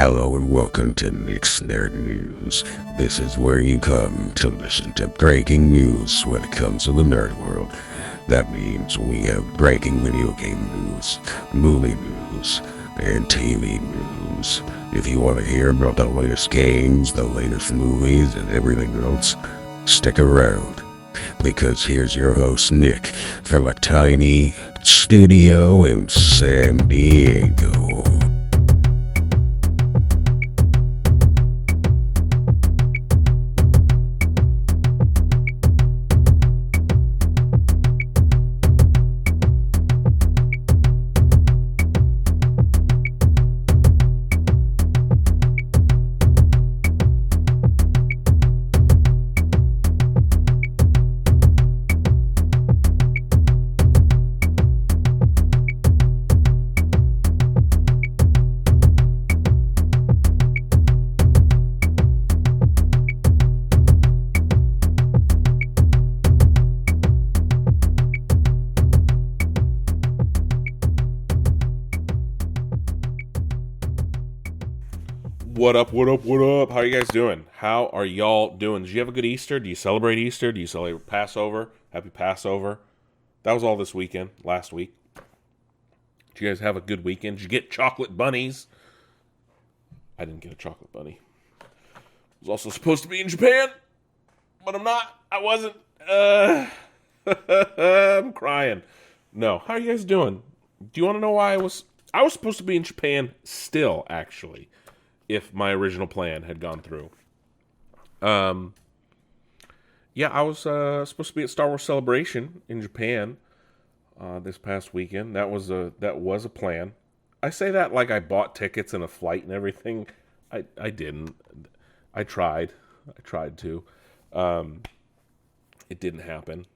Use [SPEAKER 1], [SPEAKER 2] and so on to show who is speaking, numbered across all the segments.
[SPEAKER 1] Hello and welcome to Nick's Nerd News. This is where you come to listen to breaking news when it comes to the nerd world. That means we have breaking video game news, movie news, and TV news. If you want to hear about the latest games, the latest movies, and everything else, stick around. Because here's your host, Nick, from a tiny studio in San Diego.
[SPEAKER 2] What up, what up, what up? How are you guys doing? How are y'all doing? Did you have a good Easter? Do you celebrate Easter? Do you celebrate Passover? Happy Passover. That was all this weekend, last week. Did you guys have a good weekend? Did you get chocolate bunnies? I didn't get a chocolate bunny. I was also supposed to be in Japan, but I'm not. I wasn't. I'm crying. No. How are you guys doing? Do you want to know why I was supposed to be in Japan still, actually, if my original plan had gone through. I was supposed to be at Star Wars Celebration in Japan this past weekend. That was a plan. I say that like I bought tickets and a flight and everything. I didn't. I tried to. It didn't happen.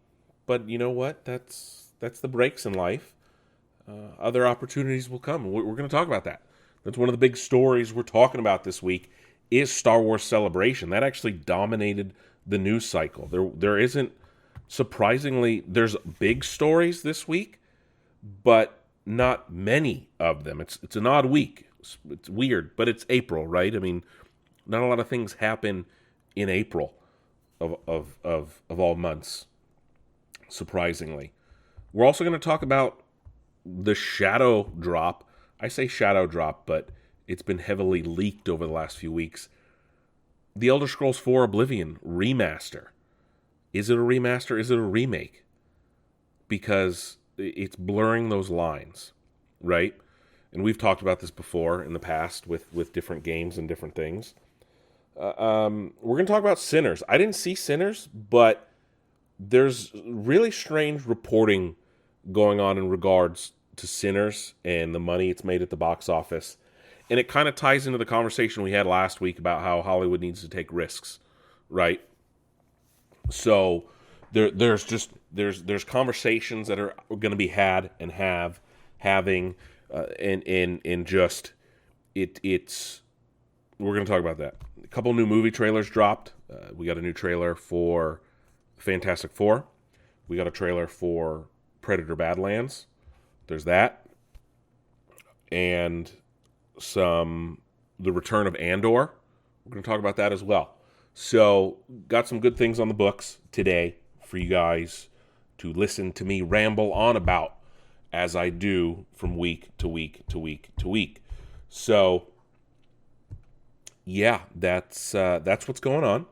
[SPEAKER 2] But you know what? That's the breaks in life. Other opportunities will come. We're going to talk about that. That's one of the big stories we're talking about this week is Star Wars Celebration. That actually dominated the news cycle. There isn't, surprisingly, there's big stories this week, but not many of them. It's an odd week. It's weird, but it's April, right? I mean, not a lot of things happen in April of all months, surprisingly. We're also going to talk about the Shadow Drop. I say Shadow Drop, but it's been heavily leaked over the last few weeks. The Elder Scrolls 4 Oblivion remaster. Is it a remaster? Is it a remake? Because it's blurring those lines, right? And we've talked about this before in the past with different games and different things. We're going to talk about Sinners. I didn't see Sinners, but there's really strange reporting going on in regards to Sinners and the money it's made at the box office. And it kind of ties into the conversation we had last week about how Hollywood needs to take risks, right? So there's conversations that are going to be had and having and just it's we're going to talk about that. A couple new movie trailers dropped. We got a new trailer for Fantastic Four. We got a trailer for Predator Badlands. There's that. And the return of Andor. We're going to talk about that as well. So, got some good things on the books today for you guys to listen to me ramble on about as I do from week to week to week to week. So, yeah, that's what's going on.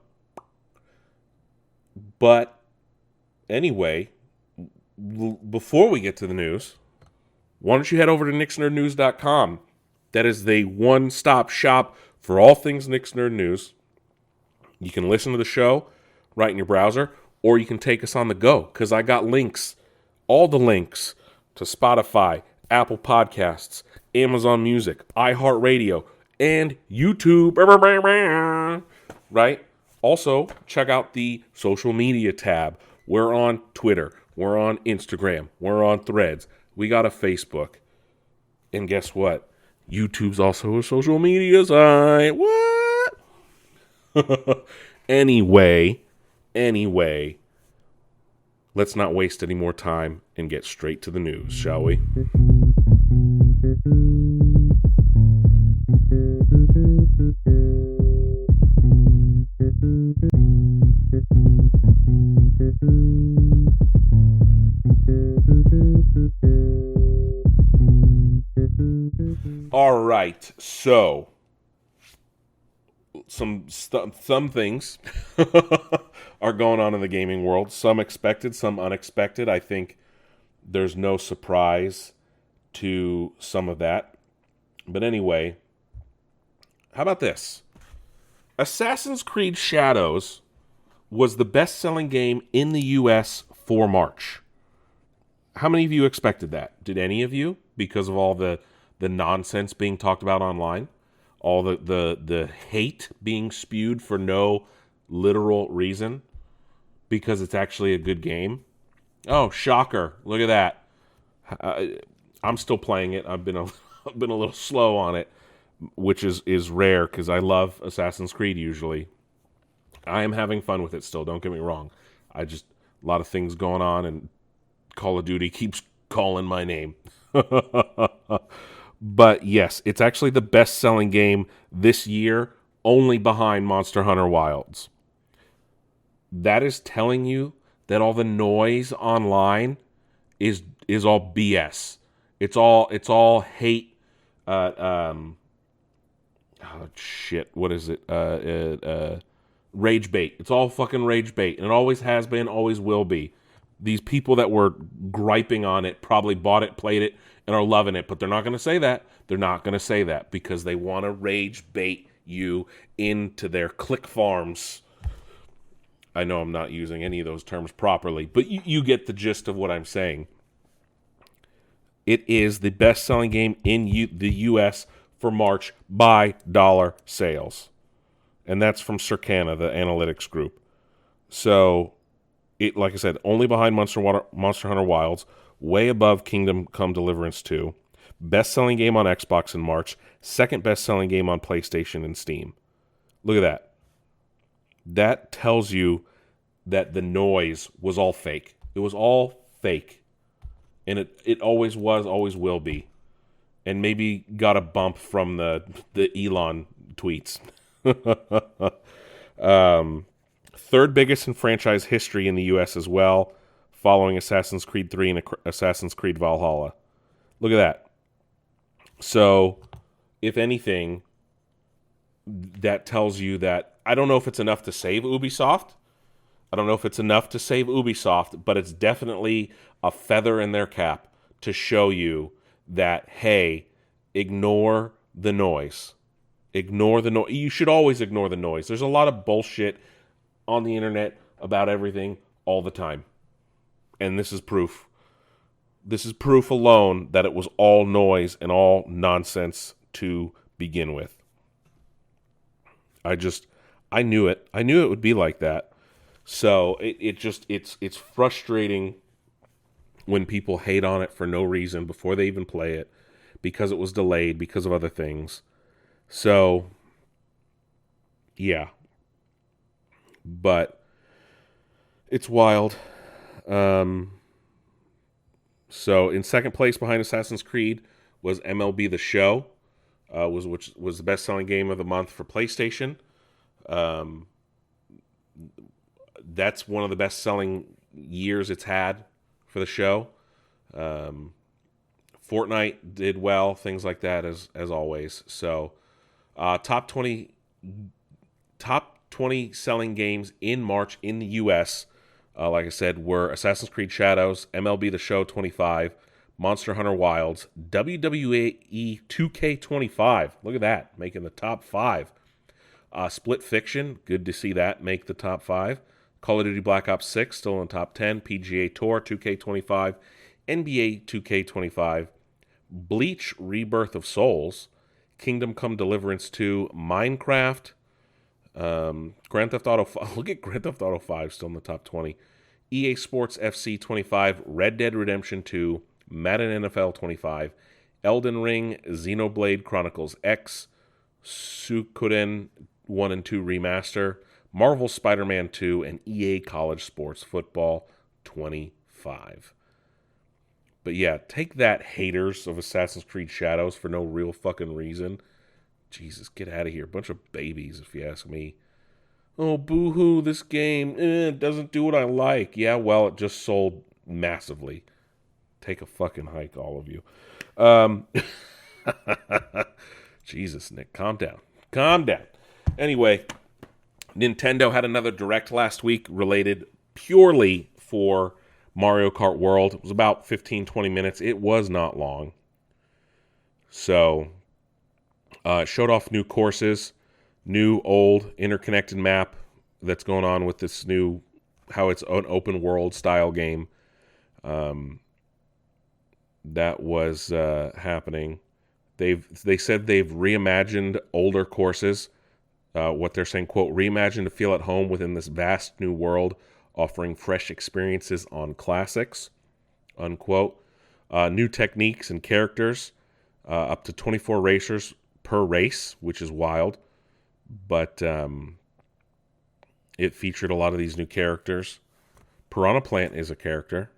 [SPEAKER 2] But anyway, before we get to the news, why don't you head over to nixnerdnews.com. That is the one-stop shop for all things Nick's Nerd News. You can listen to the show right in your browser, or you can take us on the go, because I got links, all the links to Spotify, Apple Podcasts, Amazon Music, iHeartRadio, and YouTube. Right? Also, check out the social media tab. We're on Twitter. We're on Instagram. We're on Threads. We got a Facebook. And guess what? YouTube's also a social media site. What? Anyway, let's not waste any more time and get straight to the news, shall we? All right, so some things are going on in the gaming world. Some expected, some unexpected. I think there's no surprise to some of that. But anyway, how about this? Assassin's Creed Shadows was the best-selling game in the U.S. for March. How many of you expected that? Did any of you? Because of all the nonsense being talked about online? All the hate being spewed for no literal reason? Because it's actually a good game? Oh, shocker. Look at that. I'm still playing it. I've been a little slow on it, which is rare because I love Assassin's Creed usually. I am having fun with it still, don't get me wrong. A lot of things going on, and Call of Duty keeps calling my name. But yes, it's actually the best-selling game this year, only behind Monster Hunter Wilds. That is telling you that all the noise online is all BS. It's all hate. Oh shit! What is it? Rage bait. It's all fucking rage bait, and it always has been, always will be. These people that were griping on it probably bought it, played it, and are loving it, but they're not going to say that. They're not going to say that because they want to rage bait you into their click farms. I know I'm not using any of those terms properly, but you get the gist of what I'm saying. It is the best-selling game in the U.S. for March by dollar sales. And that's from Circana, the analytics group. So, it, like I said, only behind Monster Hunter Wilds, way above Kingdom Come Deliverance 2. Best-selling game on Xbox in March. Second best-selling game on PlayStation and Steam. Look at that. That tells you that the noise was all fake. It was all fake. And it always was, always will be. And maybe got a bump from the Elon tweets. Third biggest in franchise history in the U.S. as well, following Assassin's Creed 3 and Assassin's Creed Valhalla. Look at that. So, if anything, that tells you that I don't know if it's enough to save Ubisoft. I don't know if it's enough to save Ubisoft, but it's definitely a feather in their cap to show you that, hey, ignore the noise. Ignore the noise. You should always ignore the noise. There's a lot of bullshit on the internet about everything all the time. And this is proof. This is proof alone that it was all noise and all nonsense to begin with. I knew it. I knew it would be like that. So it's frustrating when people hate on it for no reason before they even play it, because it was delayed, because of other things. So, yeah. But it's wild. So in second place behind Assassin's Creed was MLB The Show, which was the best-selling game of the month for PlayStation. That's one of the best-selling years it's had for the show. Fortnite did well, things like that as always. So, top 20 selling games in March in the U.S., like I said, were Assassin's Creed Shadows, MLB The Show 25, Monster Hunter Wilds, WWE 2K25. Look at that, making the top 5. Split Fiction, good to see that make the top 5. Call of Duty Black Ops 6, still in the top 10. PGA Tour 2K25, NBA 2K25, Bleach Rebirth of Souls, Kingdom Come Deliverance 2, Minecraft, Grand Theft Auto 5. Look at Grand Theft Auto 5 still in the top 20. EA Sports FC 25, Red Dead Redemption 2, Madden NFL 25, Elden Ring, Xenoblade Chronicles X, Suikoden 1 and 2 Remaster, Marvel Spider-Man 2, and EA College Sports Football 25. But yeah, take that, haters of Assassin's Creed Shadows, for no real fucking reason. Jesus, get out of here. Bunch of babies, if you ask me. Oh, boo-hoo, this game doesn't do what I like. Yeah, well, it just sold massively. Take a fucking hike, all of you. Jesus, Nick, calm down. Calm down. Anyway, Nintendo had another Direct last week related purely for Mario Kart World. It was about 15, 20 minutes. It was not long. So, it showed off new courses, new, old, interconnected map that's going on with this new, how it's an open world style game. That was happening. They said they've reimagined older courses. What they're saying, quote, reimagine to feel at home within this vast new world, offering fresh experiences on classics, unquote. New techniques and characters, up to 24 racers per race, which is wild. But it featured a lot of these new characters. Piranha Plant is a character.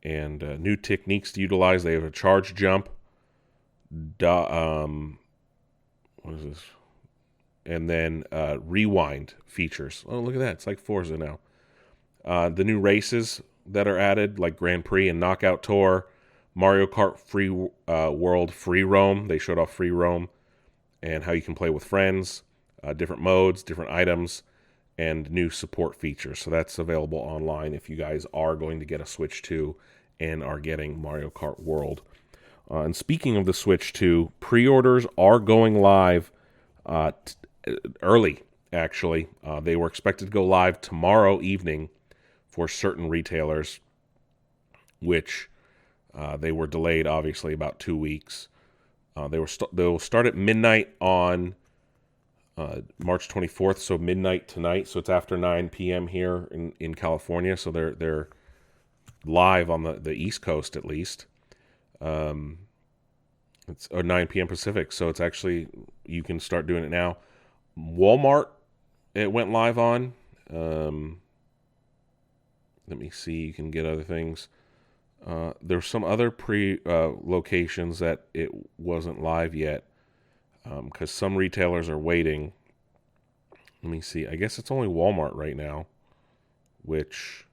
[SPEAKER 2] And new techniques to utilize. They have a charge jump. What is this? And then rewind features. Oh, look at that. It's like Forza now. The new races that are added, like Grand Prix and Knockout Tour, Mario Kart Free World Free Roam. They showed off Free Roam and how you can play with friends, different modes, different items, and new support features. So that's available online if you guys are going to get a Switch 2 and are getting Mario Kart World. And speaking of the Switch 2, pre-orders are going live early, actually. They were expected to go live tomorrow evening for certain retailers, which they were delayed, obviously, about 2 weeks. They'll start at midnight on March 24th, so midnight tonight. So it's after 9 p.m. here in California. So they're live on the East Coast at least. It's 9 p.m. Pacific, so it's actually, you can start doing it now. Walmart, it went live on. Let me see, you can get other things. There's some other locations that it wasn't live yet, because some retailers are waiting. Let me see, I guess it's only Walmart right now, which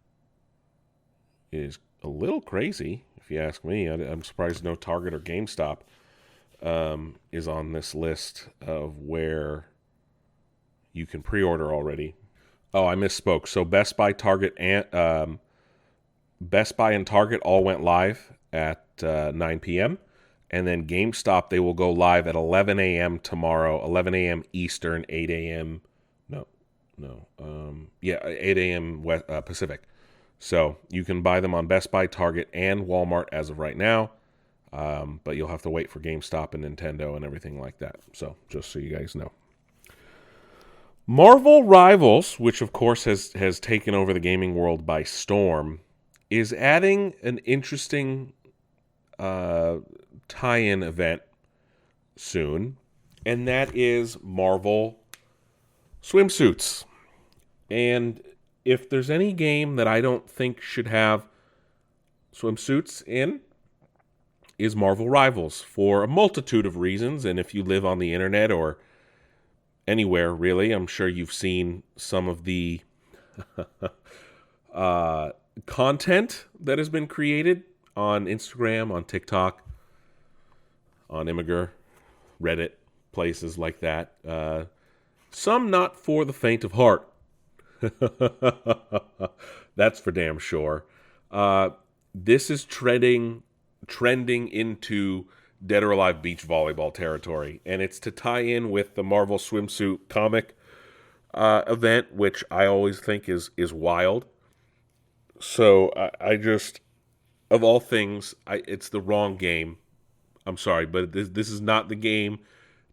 [SPEAKER 2] is a little crazy, if you ask me. I'm surprised no Target or GameStop is on this list of where you can pre-order already. Oh, I misspoke. So Best Buy, Target, and Best Buy and Target all went live at 9 p.m. And then GameStop, they will go live at 11 a.m. tomorrow, 11 a.m. Eastern, 8 a.m. 8 a.m. Pacific. So you can buy them on Best Buy, Target, and Walmart as of right now. But you'll have to wait for GameStop and Nintendo and everything like that. So just so you guys know. Marvel Rivals, which of course has taken over the gaming world by storm, is adding an interesting tie-in event soon. And that is Marvel swimsuits. And if there's any game that I don't think should have swimsuits in, is Marvel Rivals, for a multitude of reasons. And if you live on the internet or anywhere, really, I'm sure you've seen some of the content that has been created on Instagram, on TikTok, on Imgur, Reddit, places like that. Some not for the faint of heart. That's for damn sure. This is trending into Dead or Alive beach volleyball territory, and it's to tie in with the Marvel swimsuit comic event, which I always think is wild. So I just, of all things, it's the wrong game. I'm sorry, but this is not the game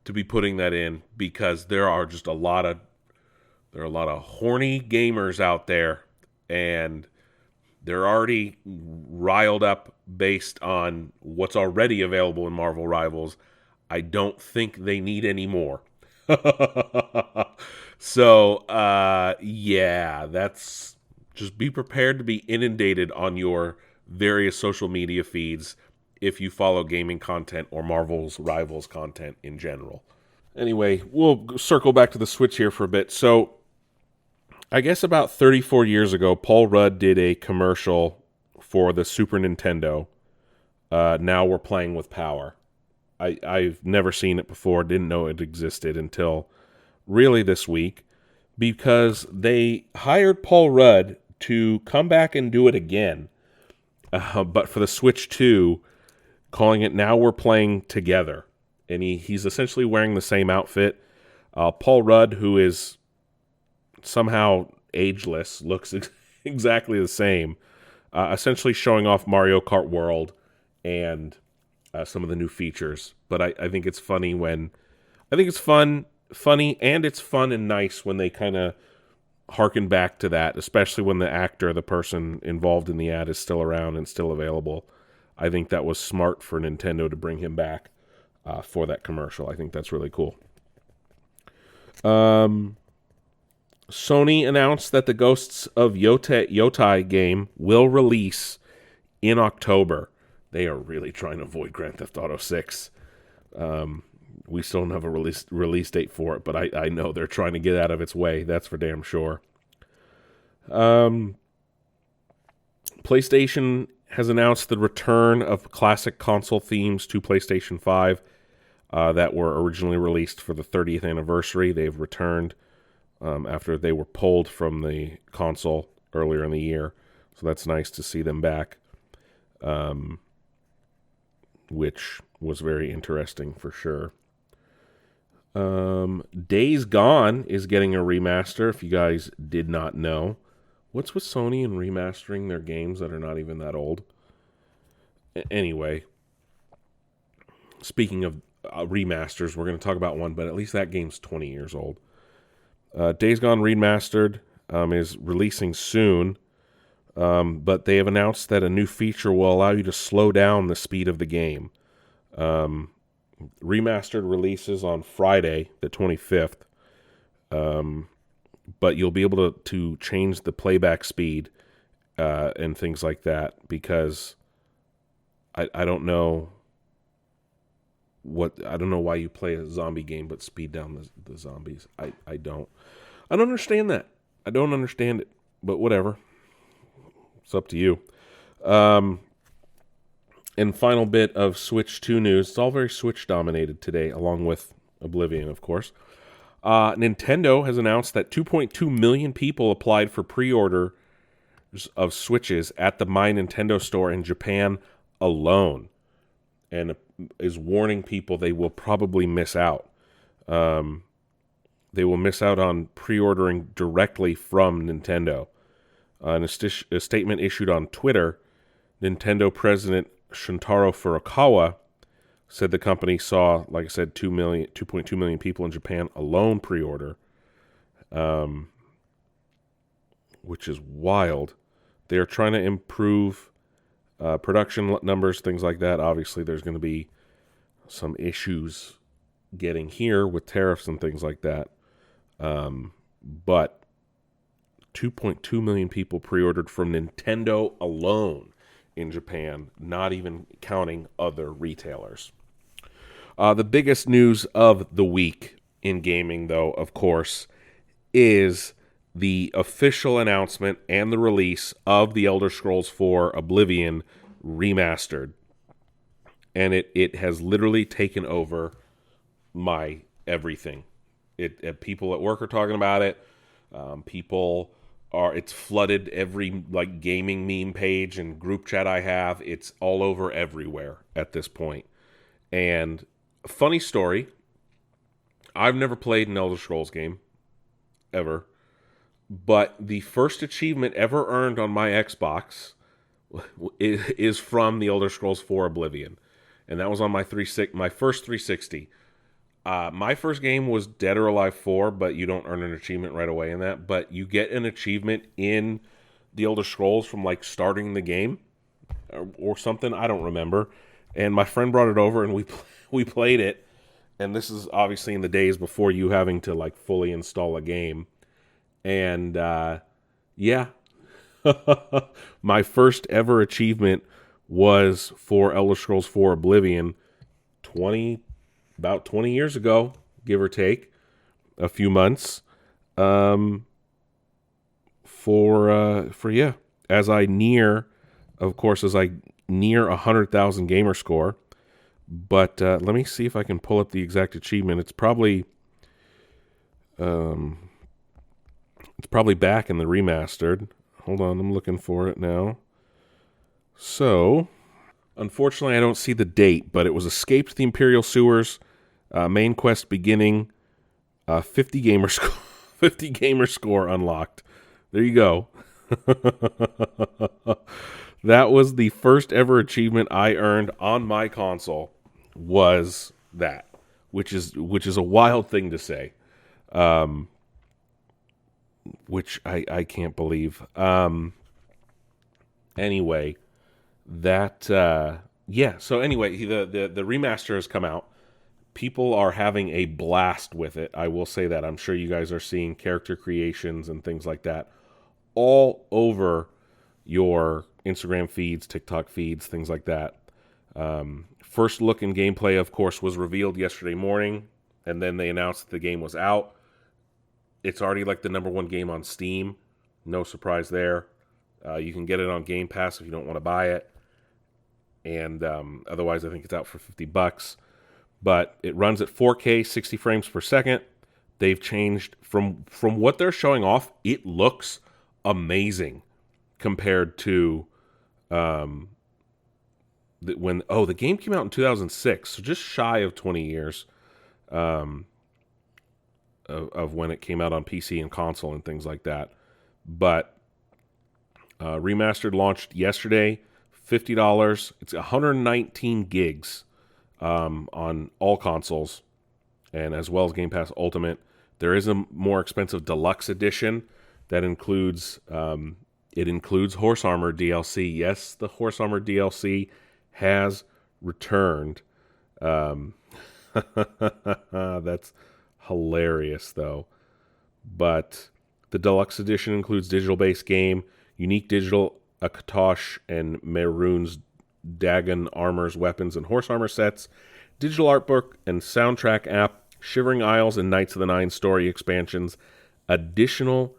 [SPEAKER 2] to be putting that in, because there are a lot of horny gamers out there, and they're already riled up based on what's already available in Marvel Rivals. I don't think they need any more. So, yeah, that's, just be prepared to be inundated on your various social media feeds if you follow gaming content or Marvel's Rivals content in general. Anyway, we'll circle back to the Switch here for a bit. So, I guess about 34 years ago, Paul Rudd did a commercial for the Super Nintendo. Now we're playing with power. I've never seen it before, didn't know it existed until really this week, because they hired Paul Rudd to come back and do it again, but for the Switch 2, calling it Now We're Playing Together. And he's essentially wearing the same outfit. Paul Rudd, who is somehow ageless, looks exactly the same, essentially showing off Mario Kart World and some of the new features. But I think it's funny I think it's funny, and it's fun and nice when they kind of harken back to that, especially when the actor, the person involved in the ad, is still around and still available. I think that was smart for Nintendo to bring him back for that commercial. I think that's really cool. Sony announced that the Ghosts of Yotai game will release in October. They are really trying to avoid Grand Theft Auto 6. We still don't have a release date for it, but I know they're trying to get out of its way. That's for damn sure. PlayStation has announced the return of classic console themes to PlayStation 5 that were originally released for the 30th anniversary. They've returned after they were pulled from the console earlier in the year. So that's nice to see them back, which was very interesting for sure. Days Gone is getting a remaster, if you guys did not know. What's with Sony and remastering their games that are not even that old? Anyway, speaking of remasters, we're going to talk about one, but at least that game's 20 years old. Days Gone Remastered is releasing soon, but they have announced that a new feature will allow you to slow down the speed of the game. Remastered releases on Friday, the 25th, but you'll be able to change the playback speed and things like that, because I don't know why you play a zombie game but speed down the zombies. I don't understand that. I don't understand it, but whatever. It's up to you. And final bit of Switch 2 news. It's all very Switch dominated today, along with Oblivion, of course. Nintendo has announced that 2.2 million people applied for pre-orders of Switches at the My Nintendo store in Japan alone, and is warning people they will probably miss out. They will miss out on pre-ordering directly from Nintendo. In a statement issued on Twitter, Nintendo President Shuntaro Furukawa said the company saw, like I said, 2.2 million people in Japan alone pre-order, which is wild. They are trying to improve production numbers, things like that. Obviously, there's going to be some issues getting here with tariffs and things like that. But 2.2 million people pre-ordered from Nintendo alone in Japan, not even counting other retailers. The biggest news of the week in gaming, though, of course, is the official announcement and the release of the Elder Scrolls 4 Oblivion Remastered. And it has literally taken over my everything. People at work are talking about it. It's flooded every gaming meme page and group chat I have. It's all over everywhere at this point. And funny story, I've never played an Elder Scrolls game ever, but the first achievement ever earned on my Xbox is from the Elder Scrolls 4 Oblivion, and that was on my first 360. My first game was Dead or Alive 4, but you don't earn an achievement right away in that. But you get an achievement in the Elder Scrolls from starting the game or something. I don't remember. And my friend brought it over and we played it. And this is obviously in the days before you having to fully install a game. And yeah, my first ever achievement was for Elder Scrolls 4 Oblivion about 20 years ago, give or take a few months, as I near 100,000 gamer score But let me see if I can pull up the exact achievement. It's probably back in the remastered. Hold on, I'm looking for it now. So, unfortunately, I don't see the date, but it was escaped the Imperial Sewers, main quest beginning, 50 gamer score, 50 gamer score unlocked. There you go. That was the first ever achievement I earned on my console. Was that, which is a wild thing to say, which I can't believe. Anyway, that yeah. So anyway, the remaster has come out. People are having a blast with it. I will say that. I'm sure you guys are seeing character creations and things like that all over your Instagram feeds, TikTok feeds, things like that. First look in gameplay, of course, was revealed yesterday morning, and then they announced that the game was out. It's already like the #1 game on Steam. No surprise there. You can get it on Game Pass if you don't want to buy it. And otherwise, I think it's out for $50. But it runs at 4K, 60 frames per second. They've changed from what they're showing off. It looks amazing compared to the game came out in 2006, so just shy of 20 years of when it came out on PC and console and things like that. But remastered launched yesterday, $50. It's 119 gigs on all consoles, and as well as Game Pass Ultimate. There is a more expensive deluxe edition that includes Horse Armor DLC. Yes, the Horse Armor DLC has returned. That's hilarious, though. But the deluxe edition includes digital-based game, unique digital Akatosh and Mehrunes Dagon armors, weapons, and horse armor sets, digital art book and soundtrack app, Shivering Isles and Knights of the Nine story expansions, additional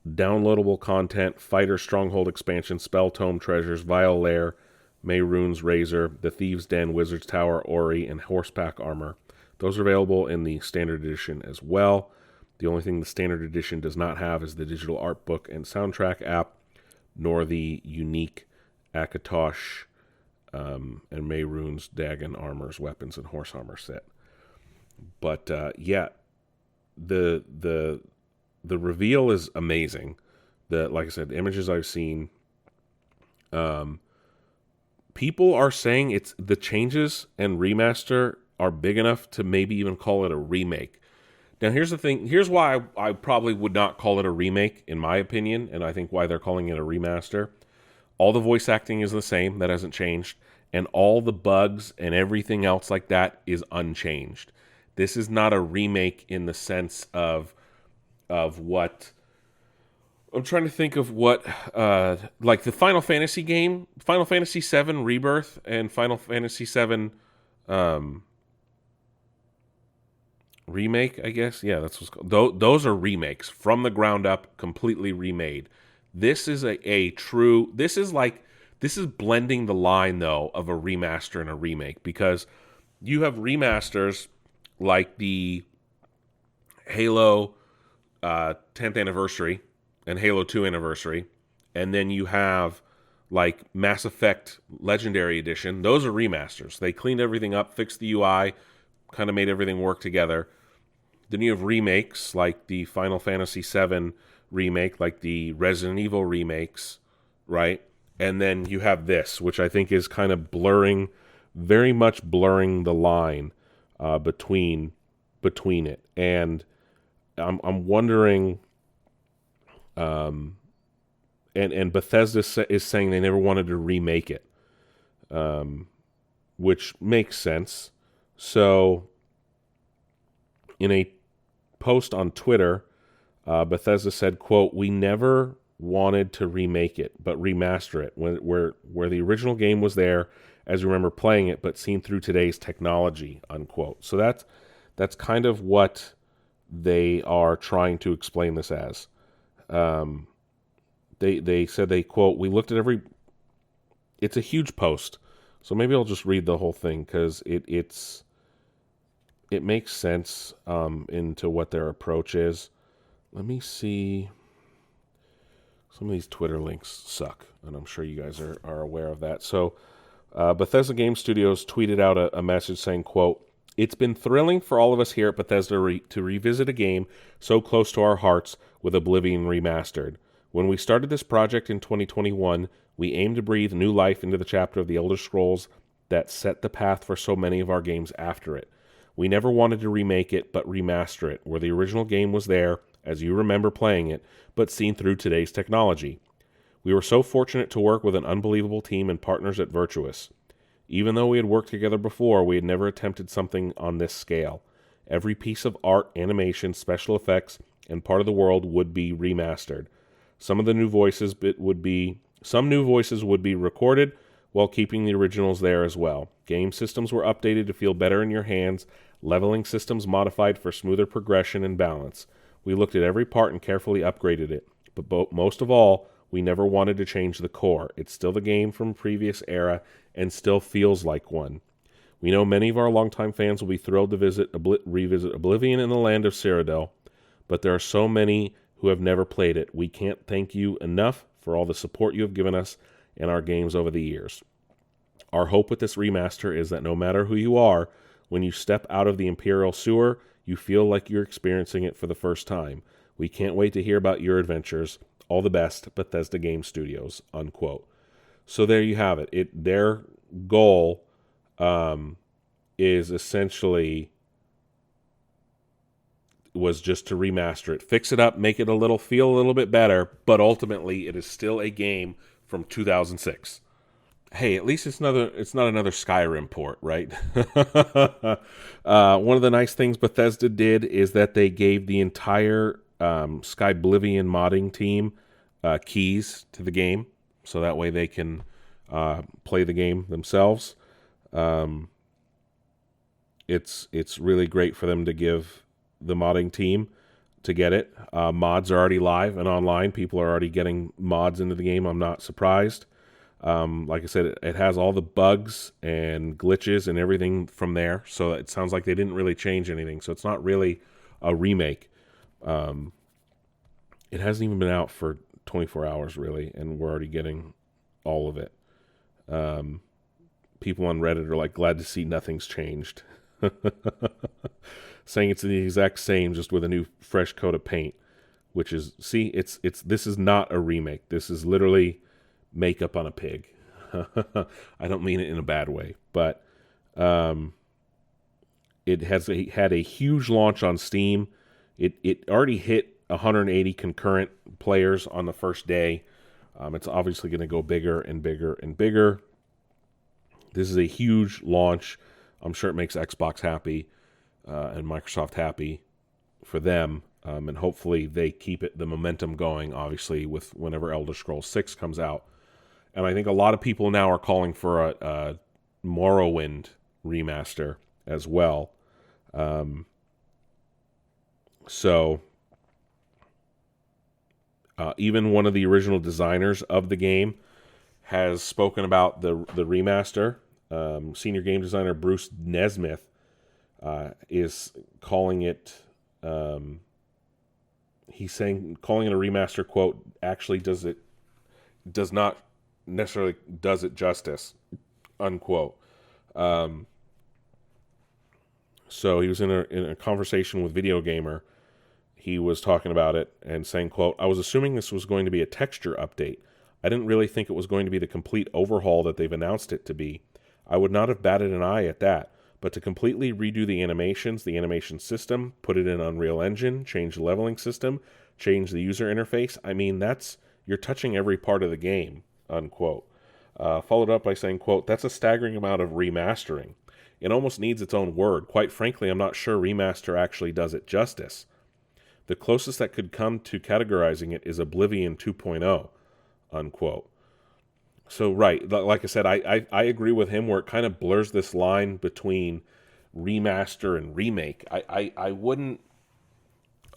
[SPEAKER 2] downloadable content, Fighter Stronghold expansion, Spell Tome treasures, Vile Lair, Mehrunes Razor, The Thieves' Den, Wizard's Tower, Ori, and Horsepack armor. Those are available in the standard edition as well. The only thing the standard edition does not have is the digital art book and soundtrack app, nor the unique Akatosh and Mehrunes Dagon armors, weapons, and horse armor set. But yeah, the reveal is amazing. Like I said, the images I've seen, people are saying it's the changes and remaster are big enough to maybe even call it a remake. Now, here's the thing. Here's why I probably would not call it a remake, in my opinion, and I think why they're calling it a remaster. All the voice acting is the same. That hasn't changed. And all the bugs and everything else like that is unchanged. This is not a remake in the sense of what... I'm trying to think of what... like the Final Fantasy game, Final Fantasy VII Rebirth and Final Fantasy VII... remake, I guess. Yeah, that's what's called. Those are remakes from the ground up, completely remade. This is a true. This is blending the line though of a remaster and a remake, because you have remasters like the Halo 10th anniversary and Halo 2 anniversary, and then you have like Mass Effect Legendary Edition. Those are remasters. They cleaned everything up, fixed the UI, kind of made everything work together. Then you have remakes like the Final Fantasy VII remake, like the Resident Evil remakes, right? And then you have this, which I think is kind of blurring, very much blurring the line between it. And I'm wondering, and Bethesda is saying they never wanted to remake it, which makes sense. So, in a post on Twitter, Bethesda said, quote, "We never wanted to remake it, but remaster it, where the original game was there, as you remember playing it, but seen through today's technology," unquote. So that's kind of what they are trying to explain this as. They said, they quote, "We looked at every..." It's a huge post, So maybe I'll just read the whole thing because it makes sense into what their approach is. Let me see. Some of these Twitter links suck, and I'm sure you guys are aware of that. So Bethesda Game Studios tweeted out a message saying, quote, "It's been thrilling for all of us here at Bethesda to revisit a game so close to our hearts with Oblivion Remastered. When we started this project in 2021, we aimed to breathe new life into the chapter of the Elder Scrolls that set the path for so many of our games after it. We never wanted to remake it, but remaster it, where the original game was there, as you remember playing it, but seen through today's technology. We were so fortunate to work with an unbelievable team and partners at Virtuous. Even though we had worked together before, we had never attempted something on this scale. Every piece of art, animation, special effects, and part of the world would be remastered. Some new voices would be recorded while keeping the originals there as well. Game systems were updated to feel better in your hands, leveling systems modified for smoother progression and balance. We looked at every part and carefully upgraded it, but most of all, we never wanted to change the core. It's still the game from a previous era and still feels like one. We know many of our longtime fans will be thrilled to revisit Oblivion in the land of Cyrodiil, but there are so many who have never played it. We can't thank you enough for all the support you have given us and our games over the years. Our hope with this remaster is that no matter who you are, when you step out of the Imperial Sewer, you feel like you're experiencing it for the first time. We can't wait to hear about your adventures. All the best, Bethesda Game Studios," unquote. So there you have it. Their goal is essentially was just to remaster it, fix it up, make it feel a little bit better, but ultimately it is still a game from 2006. Hey, at least it's not another Skyrim port, right? One of the nice things Bethesda did is that they gave the entire Skyblivion modding team keys to the game, so that way they can play the game themselves. It's really great for them to give the modding team to get it. Mods are already live and online. People are already getting mods into the game. I'm not surprised. Like I said, it has all the bugs and glitches and everything from there, so it sounds like they didn't really change anything. So it's not really a remake. It hasn't even been out for 24 hours, really, and we're already getting all of it. People on Reddit are like, glad to see nothing's changed. Saying it's the exact same, just with a new fresh coat of paint, which is, see, this is not a remake. This is literally makeup on a pig. I don't mean it in a bad way, but it had a huge launch on Steam. It already hit 180 concurrent players on the first day. It's obviously going to go bigger and bigger and bigger. This is a huge launch. I'm sure it makes Xbox happy and Microsoft happy for them. And hopefully they keep the momentum going, obviously, with whenever Elder Scrolls 6 comes out. And I think a lot of people now are calling for a Morrowind remaster as well. Even one of the original designers of the game has spoken about the remaster. Senior game designer Bruce Nesmith is calling it. He's saying calling it a remaster, quote, actually does not necessarily does it justice, unquote. So he was in a conversation with Video Gamer. He was talking about it and saying, quote, "I was assuming this was going to be a texture update. I didn't really think it was going to be the complete overhaul that they've announced it to be. I would not have batted an eye at that, but to completely redo the animations, the animation system, put it in Unreal Engine, change the leveling system, change the user interface, I mean, you're touching every part of the game," unquote. Followed up by saying, quote, "That's a staggering amount of remastering. It almost needs its own word. Quite frankly, I'm not sure remaster actually does it justice. The closest that could come to categorizing it is Oblivion 2.0, unquote. So, right, like I said, I agree with him where it kind of blurs this line between remaster and remake. I wouldn't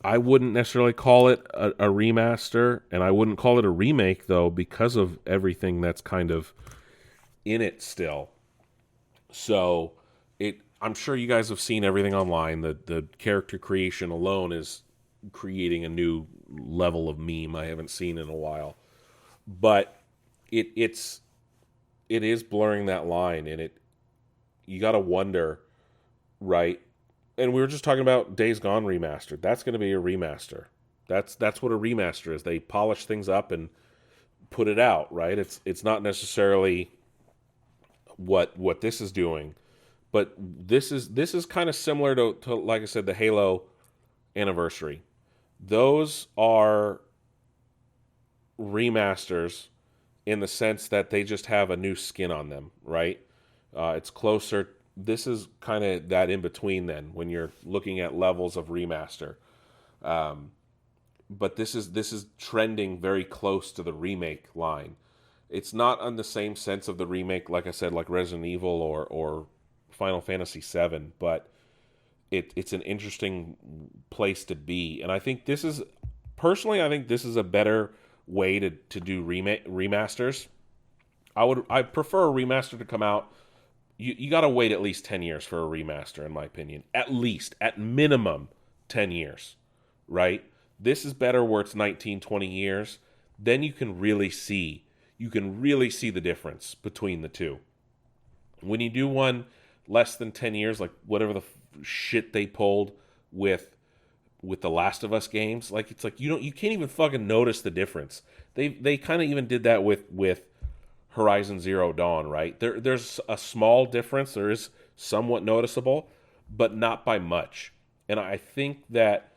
[SPEAKER 2] necessarily call it a remaster, and I wouldn't call it a remake, though, because of everything that's kind of in it still. So I'm sure you guys have seen everything online. The character creation alone is creating a new level of meme I haven't seen in a while. But it's it is blurring that line, and you got to wonder, right? And we were just talking about Days Gone remastered. That's going to be a remaster. That's what a remaster is. They polish things up and put it out, right? It's not necessarily what this is doing, but this is kind of similar to like I said, the Halo anniversary. Those are remasters in the sense that they just have a new skin on them, right? It's closer. This is kind of that in between then when you're looking at levels of remaster. But this is trending very close to the remake line. It's not on the same sense of the remake, like I said, like Resident Evil or Final Fantasy VII, but it's an interesting place to be. And I think this is personally, I think this is a better way to do remasters. I prefer a remaster to come out. You got to wait at least 10 years for a remaster, in my opinion. At least, at minimum, 10 years, right? This is better where it's 19, 20 years. Then you can really see the difference between the two. When you do one less than 10 years, like whatever the shit they pulled with the Last of Us games, like it's like you can't even fucking notice the difference. They kind of even did that with Horizon Zero Dawn, right? There's a small difference. There is somewhat noticeable, but not by much. And I think that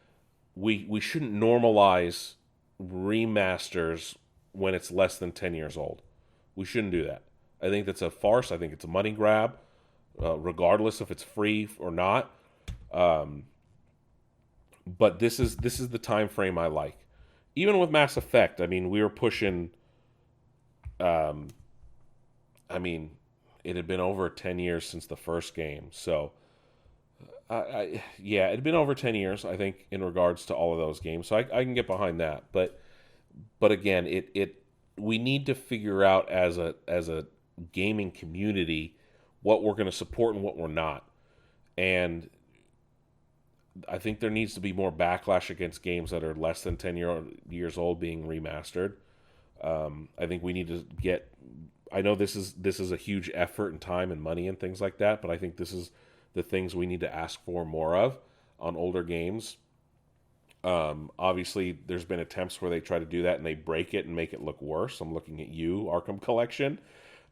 [SPEAKER 2] we shouldn't normalize remasters when it's less than 10 years old. We shouldn't do that. I think that's a farce. I think it's a money grab, regardless if it's free or not. But this is the time frame I like. Even with Mass Effect, I mean, we were pushing. I mean, it had been over 10 years since the first game, so yeah, it had been over 10 years, I think, in regards to all of those games. So I can get behind that, but again, we need to figure out as a gaming community what we're going to support and what we're not, and I think there needs to be more backlash against games that are less than 10 years old being remastered. I think we need to get. I know this is a huge effort and time and money and things like that, but I think this is the things we need to ask for more of on older games. Obviously, there's been attempts where they try to do that and they break it and make it look worse. I'm looking at you, Arkham Collection,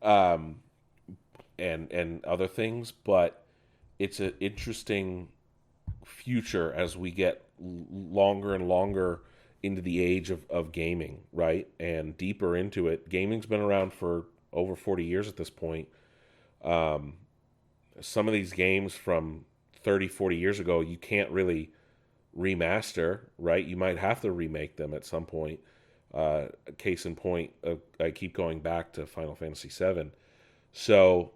[SPEAKER 2] and other things, but it's an interesting future as we get longer and longer into the age of gaming, right? And deeper into it. Gaming's been around for over 40 years at this point. Some of these games from 30, 40 years ago, you can't really remaster, right? You might have to remake them at some point. Case in point, I keep going back to Final Fantasy VII. So,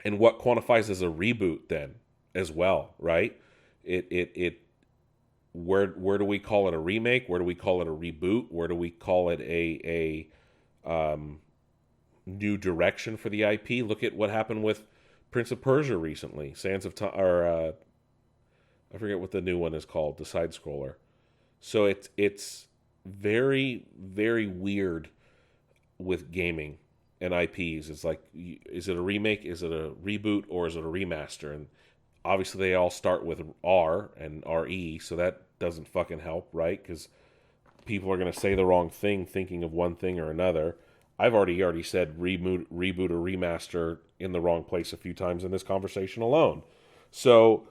[SPEAKER 2] and what quantifies as a reboot then as well, right? Where do we call it a remake? Where do we call it a reboot? Where do we call it a new direction for the IP? Look at what happened with Prince of Persia recently. Sands of Time, or I forget what the new one is called, the side scroller. So it's very, very weird with gaming and IPs. It's like, is it a remake? Is it a reboot? Or is it a remaster? And obviously they all start with R and RE, so that doesn't fucking help, right? Because people are going to say the wrong thing thinking of one thing or another. I've already said reboot or remaster in the wrong place a few times in this conversation alone. So,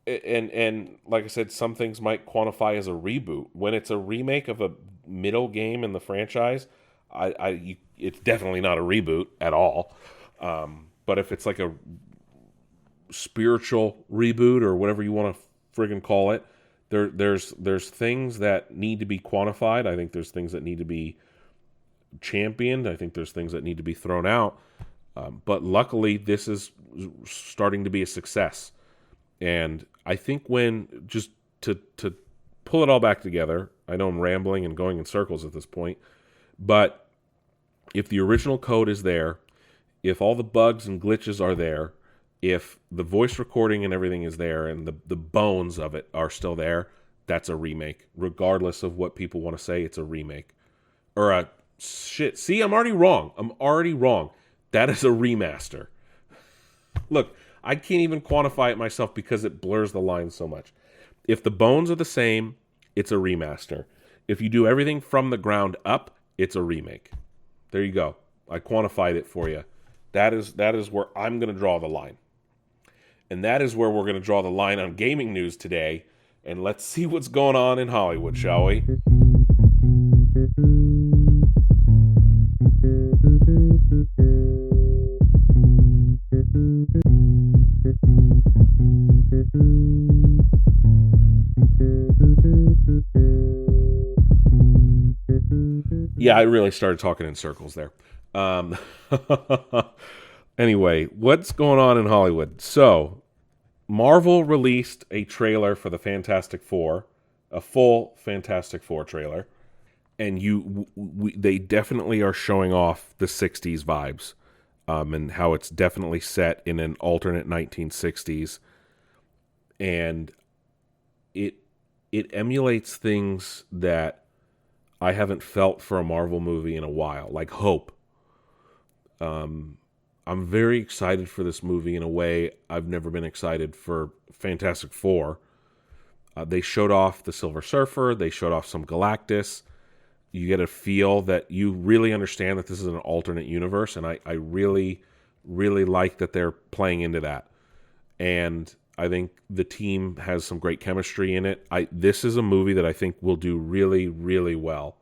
[SPEAKER 2] and like I said, some things might quantify as a reboot. When it's a remake of a middle game in the franchise, it's definitely not a reboot at all. But if it's like a spiritual reboot or whatever you want to friggin' call it, there's things that need to be quantified. I think there's things that need to be championed. I think there's things that need to be thrown out. But luckily, this is starting to be a success. And I think when, just to pull it all back together, I know I'm rambling and going in circles at this point, but if the original code is there, if all the bugs and glitches are there, if the voice recording and everything is there, and the bones of it are still there, that's a remake. Regardless of what people want to say, it's a remake. Or a shit. See, I'm already wrong. That is a remaster. Look, I can't even quantify it myself because it blurs the line so much. If the bones are the same, it's a remaster. If you do everything from the ground up, it's a remake. There you go. I quantified it for you. That is where I'm going to draw the line. And that is where we're going to draw the line on gaming news today. And let's see what's going on in Hollywood, shall we? Yeah, I really started talking in circles there. Anyway, what's going on in Hollywood? So, Marvel released a trailer for the Fantastic Four, a full Fantastic Four trailer, and they definitely are showing off the 60s vibes, and how it's definitely set in an alternate 1960s, and it emulates things that I haven't felt for a Marvel movie in a while, like hope. I'm very excited for this movie in a way I've never been excited for Fantastic Four. They showed off the Silver Surfer. They showed off some Galactus. You get a feel that you really understand that this is an alternate universe, and I really, really like that they're playing into that. And I think the team has some great chemistry in it. This is a movie that I think will do really, really well.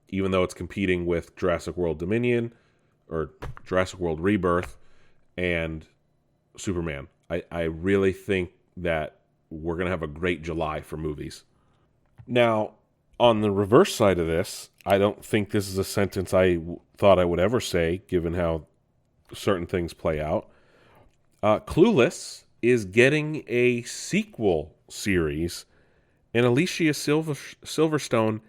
[SPEAKER 2] Even though it's competing with Jurassic World Dominion, or Jurassic World Rebirth, and Superman. I really think that we're going to have a great July for movies. Now, on the reverse side of this, I don't think this is a sentence I thought I would ever say, given how certain things play out. Clueless is getting a sequel series, and Alicia Silverstone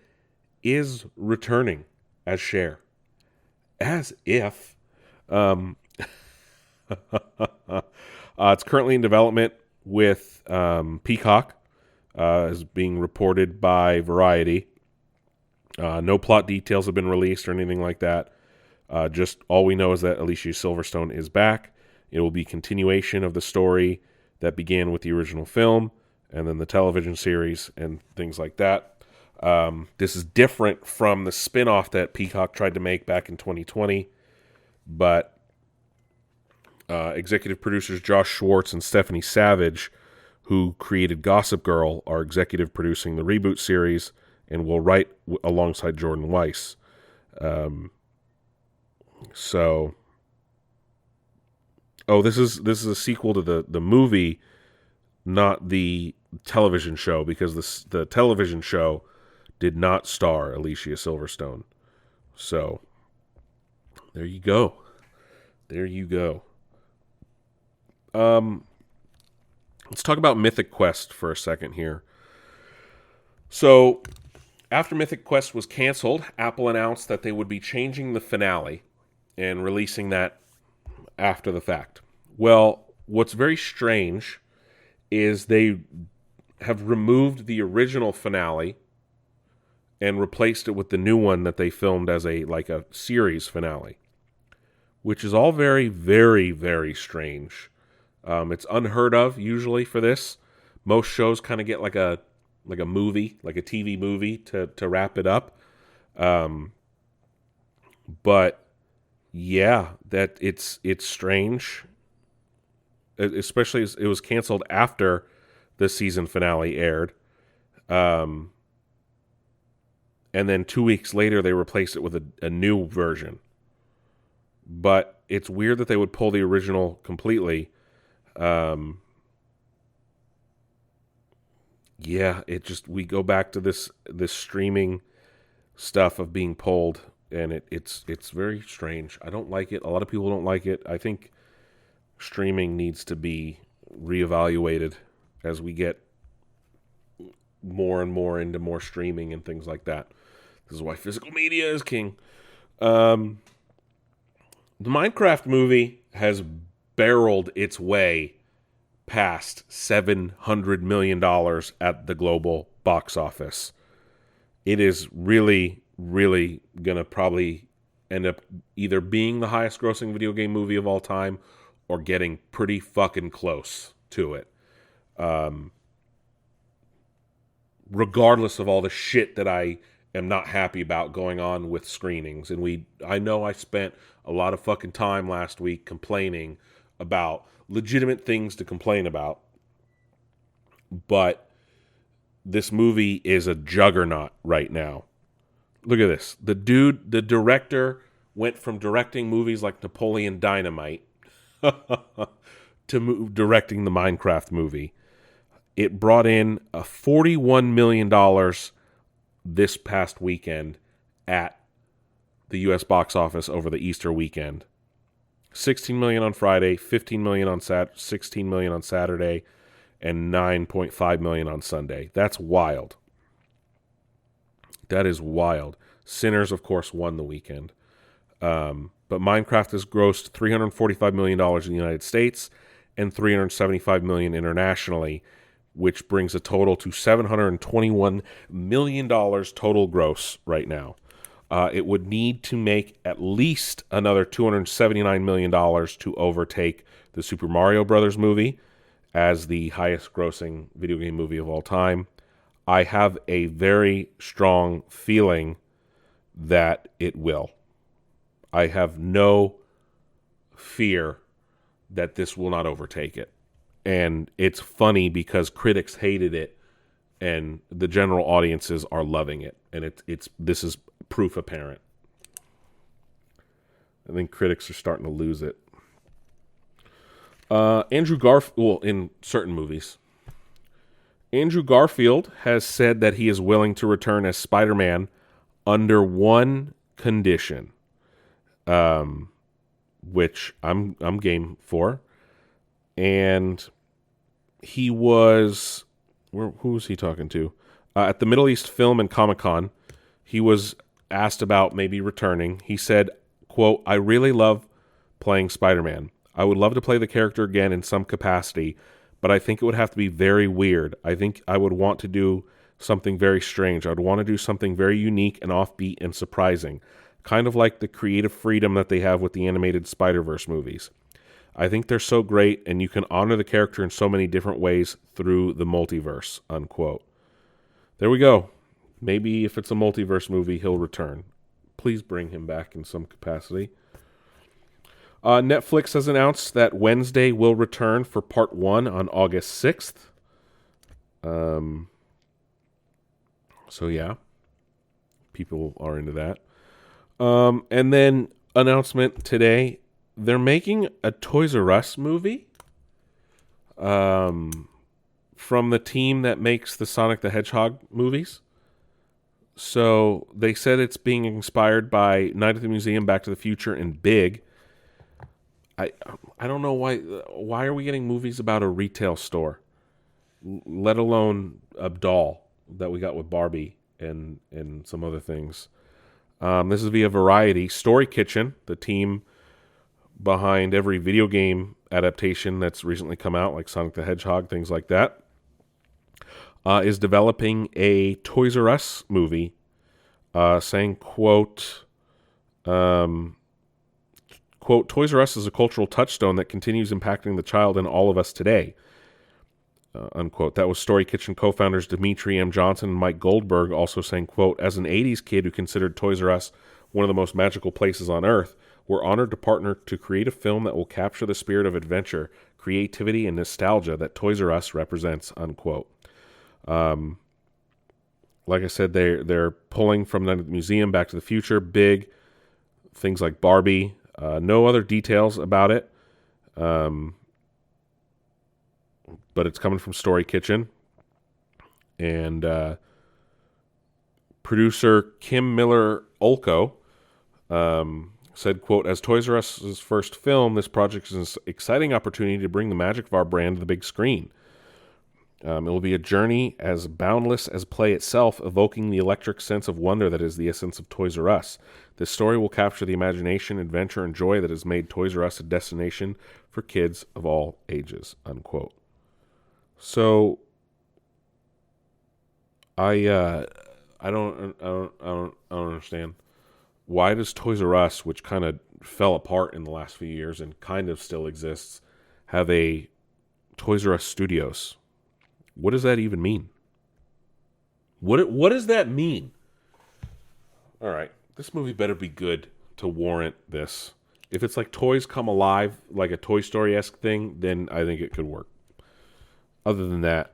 [SPEAKER 2] is returning as Cher. As if. It's currently in development with Peacock, is being reported by Variety. No plot details have been released or anything like that. Just all we know is that Alicia Silverstone is back. It will be continuation of the story that began with the original film, and then the television series and things like that. This is different from the spin-off that Peacock tried to make back in 2020, but executive producers Josh Schwartz and Stephanie Savage, who created Gossip Girl, are executive producing the reboot series and will write alongside Jordan Weiss. This is a sequel to the movie, not the television show, because the television show did not star Alicia Silverstone. So, there you go. Let's talk about Mythic Quest for a second here. So, after Mythic Quest was canceled, Apple announced that they would be changing the finale and releasing that after the fact. Well, what's very strange is they have removed the original finale and replaced it with the new one that they filmed as a series finale, which is all very, very, very strange. It's unheard of usually for this. Most shows kind of get like a movie, like a TV movie to wrap it up. But yeah, that it's strange, especially as it was canceled after the season finale aired. And then 2 weeks later, they replaced it with a new version. But it's weird that they would pull the original completely. We go back to this streaming stuff of being pulled, and it's very strange. I don't like it. A lot of people don't like it. I think streaming needs to be reevaluated as we get more and more into more streaming and things like that. This is why physical media is king. The Minecraft movie has barreled its way past $700 million at the global box office. It is really, really going to probably end up either being the highest grossing video game movie of all time or getting pretty fucking close to it. Regardless of all the shit that I am not happy about going on with screenings. And I know I spent a lot of fucking time last week complaining about legitimate things to complain about. But this movie is a juggernaut right now. Look at this. The director went from directing movies like Napoleon Dynamite to directing the Minecraft movie. It brought in $41 million this past weekend at the U.S. box office over the Easter weekend. $16 million on Friday, $15 million on $16 million on Saturday, and $9.5 million on Sunday. That's wild. That is wild. Sinners, of course, won the weekend. But Minecraft has grossed $345 million in the United States and $375 million internationally, which brings a total to $721 million total gross right now. It would need to make at least another $279 million to overtake the Super Mario Brothers movie as the highest grossing video game movie of all time. I have a very strong feeling that it will. I have no fear that this will not overtake it. And it's funny because critics hated it and the general audiences are loving it. And this is proof apparent. I think critics are starting to lose it. Andrew Garfield, in certain movies, Andrew Garfield has said that he is willing to return as Spider-Man under one condition, which I'm game for. And he was, who was he talking to? At the Middle East Film and Comic-Con, he was asked about maybe returning. He said, quote, "I really love playing Spider-Man. I would love to play the character again in some capacity, but I think it would have to be very weird. I think I would want to do something very strange. I would want to do something very unique and offbeat and surprising, kind of like the creative freedom that they have with the animated Spider-Verse movies. I think they're so great, and you can honor the character in so many different ways through the multiverse," unquote. There we go. Maybe if it's a multiverse movie, he'll return. Please bring him back in some capacity. Netflix has announced that Wednesday will return for part 1 on August 6th. So yeah, people are into that. And then announcement today, they're making a Toys R Us movie from the team that makes the Sonic the Hedgehog movies. So they said it's being inspired by Night at the Museum, Back to the Future, and Big. I don't know why are we getting movies about a retail store, let alone a doll that we got with Barbie and some other things. This is via Variety. Story Kitchen, the team behind every video game adaptation that's recently come out, like Sonic the Hedgehog, things like that, is developing a Toys R Us movie, saying, quote, quote, "Toys R Us is a cultural touchstone that continues impacting the child and all of us today," unquote. That was Story Kitchen co-founders Dimitri M. Johnson and Mike Goldberg also saying, quote, "As an 80s kid who considered Toys R Us one of the most magical places on earth, we're honored to partner to create a film that will capture the spirit of adventure, creativity, and nostalgia that Toys R Us represents," unquote. Like I said, they're pulling from the museum, Back to the Future, Big, things like Barbie. No other details about it, but it's coming from Story Kitchen. And producer Kim Miller-Olko said, quote, "As Toys R Us's first film, this project is an exciting opportunity to bring the magic of our brand to the big screen." It will be a journey as boundless as play itself, evoking the electric sense of wonder that is the essence of Toys R Us. This story will capture the imagination, adventure, and joy that has made Toys R Us a destination for kids of all ages." Unquote. So, I don't understand. Why does Toys R Us, which kind of fell apart in the last few years and kind of still exists, have a Toys R Us Studios? What does that even mean? What does that mean? All right, this movie better be good to warrant this. If it's like Toys Come Alive, like a Toy Story-esque thing, then I think it could work. Other than that,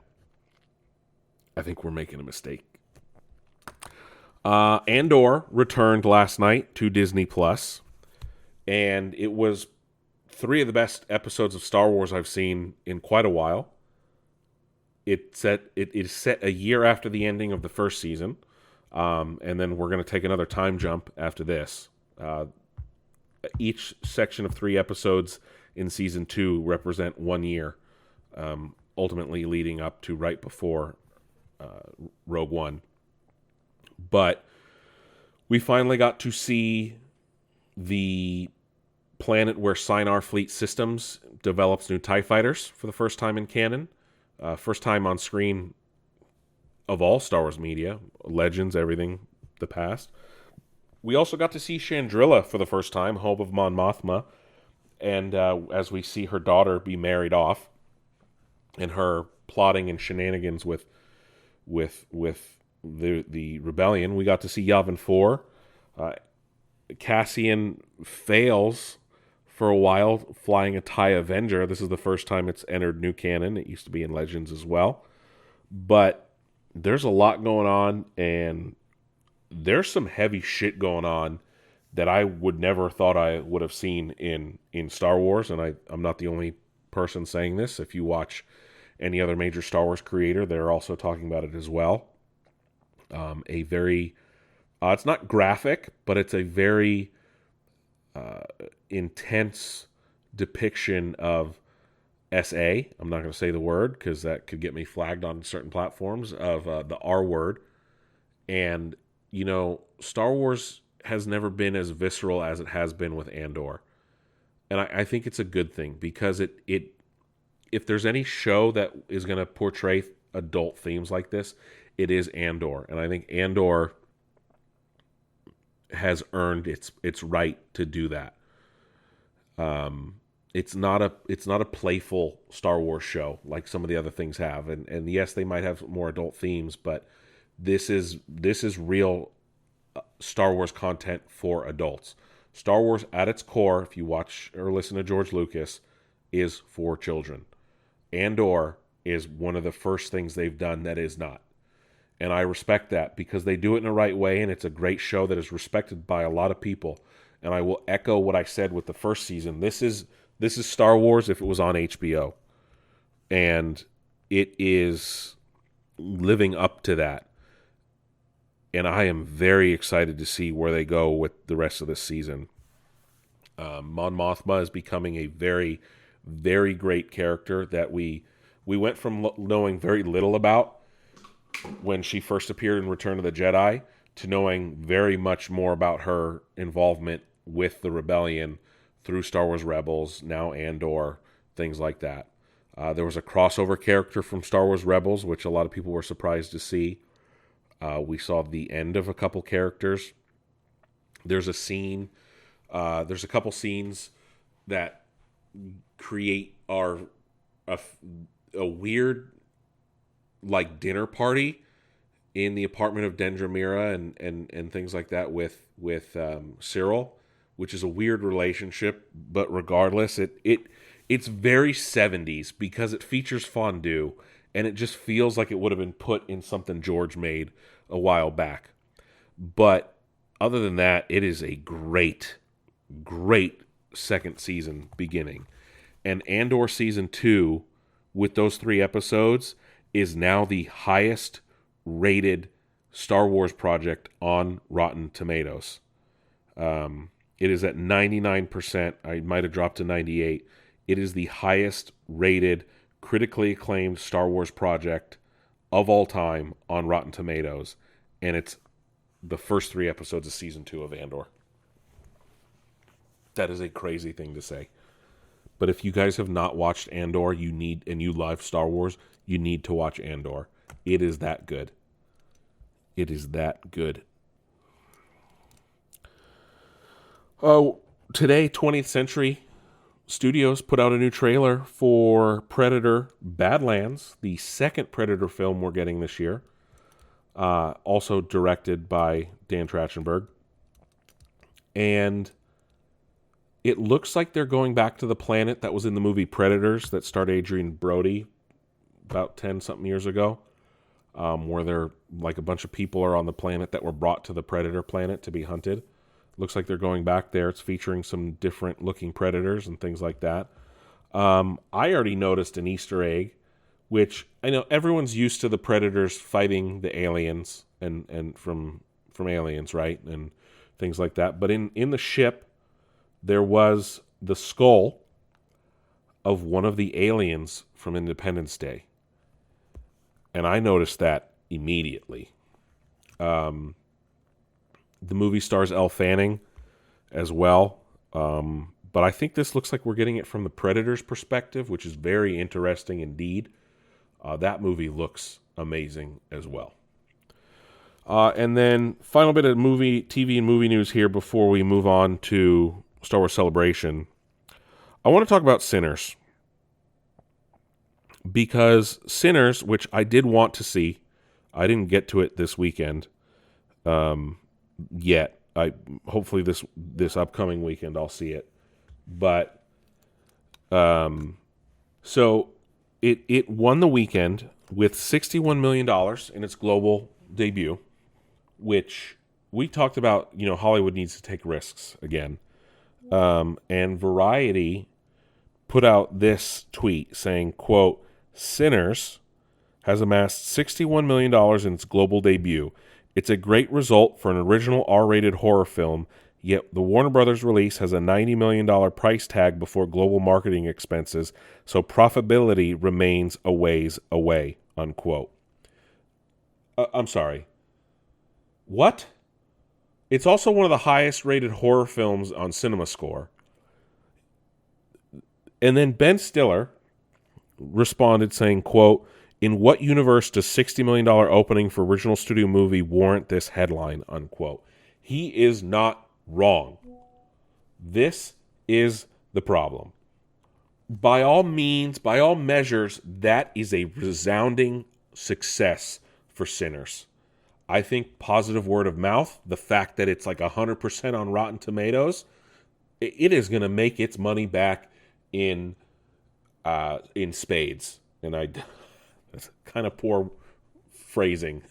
[SPEAKER 2] I think we're making a mistake. Andor returned last night to Disney Plus, and it was 3 of the best episodes of Star Wars I've seen in quite a while. It is set a year after the ending of the first season, and then we're going to take another time jump after this. Each section of 3 episodes in season 2 represent 1 year, ultimately leading up to right before Rogue One. But we finally got to see the planet where Sinar Fleet Systems develops new TIE fighters for the first time in canon. First time on screen of all Star Wars media, Legends, everything, the past. We also got to see Chandrila for the first time, home of Mon Mothma, and as we see her daughter be married off, and her plotting and shenanigans with the rebellion, we got to see Yavin 4. Cassian fails for a while flying a TIE Avenger. This is the first time it's entered new canon. It used to be in Legends as well. But there's a lot going on, and there's some heavy shit going on that I would never thought I would have seen in Star Wars, and I'm not the only person saying this. If you watch any other major Star Wars creator, they're also talking about it as well. A very, it's not graphic, but it's a very intense depiction of SA. I'm not going to say the word because that could get me flagged on certain platforms, of the R word. And, you know, Star Wars has never been as visceral as it has been with Andor. And I think it's a good thing, because it if there's any show that is going to portray adult themes like this, it is Andor. And I think Andor has earned its right to do that. It's not a playful Star Wars show like some of the other things have, and yes, they might have more adult themes, but this is real Star Wars content for adults. Star Wars at its core, if you watch or listen to George Lucas, is for children. Andor is one of the first things they've done that is not. And I respect that, because they do it in the right way, and it's a great show that is respected by a lot of people. And I will echo what I said with the first season. This is Star Wars if it was on HBO. And it is living up to that. And I am very excited to see where they go with the rest of this season. Mon Mothma is becoming a very, very great character that we went from knowing very little about when she first appeared in Return of the Jedi to knowing very much more about her involvement with the rebellion through Star Wars Rebels, now Andor, things like that. There was a crossover character from Star Wars Rebels, which a lot of people were surprised to see. We saw the end of a couple characters. There's a scene, there's a couple scenes that create a weird, like, dinner party in the apartment of Dendra Mira and things like that with Cyrodiil, which is a weird relationship, but regardless, it's very 70s because it features fondue, and it just feels like it would have been put in something George made a while back. But other than that, it is a great, great second season beginning. And Andor Season 2, with those 3 episodes, is now the highest rated Star Wars project on Rotten Tomatoes. It is at 99%. I might have dropped to 98%. It is the highest rated critically acclaimed Star Wars project of all time on Rotten Tomatoes, and it's the first 3 episodes of season 2 of Andor. That is a crazy thing to say. But if you guys have not watched Andor, and you love Star Wars, you need to watch Andor. It is that good. It is that good. Oh, today, 20th Century Studios put out a new trailer for Predator Badlands, the second Predator film we're getting this year. Also directed by Dan Trachtenberg. And it looks like they're going back to the planet that was in the movie Predators that starred Adrian Brody about 10-something years ago, where they're like a bunch of people are on the planet that were brought to the Predator planet to be hunted. Looks like they're going back there. It's featuring some different looking predators and things like that. I already noticed an Easter egg, which I know everyone's used to the Predators fighting the aliens and from aliens, right? And things like that. But in the ship, there was the skull of one of the aliens from Independence Day. And I noticed that immediately. The movie stars Elle Fanning as well. But I think this looks like we're getting it from the Predator's perspective, which is very interesting indeed. That movie looks amazing as well. And then final bit of TV and movie news here before we move on to Star Wars Celebration. I want to talk about Sinners. Because Sinners, which I did want to see, I didn't get to it this weekend yet. Hopefully this upcoming weekend I'll see it. But so it won the weekend with $61 million in its global debut, which we talked about, Hollywood needs to take risks again. And Variety put out this tweet saying, quote, Sinners has amassed $61 million in its global debut. It's a great result for an original R-rated horror film, yet the Warner Brothers release has a $90 million price tag before global marketing expenses, so profitability remains a ways away, unquote. I'm sorry. What? It's also one of the highest rated horror films on CinemaScore. And then Ben Stiller responded saying, quote, in what universe does $60 million opening for original studio movie warrant this headline, unquote? He is not wrong. This is the problem. By all means, by all measures, that is a resounding success for Sinners. I think positive word of mouth, the fact that it's like 100% on Rotten Tomatoes, it is going to make its money back in spades. And that's kind of poor phrasing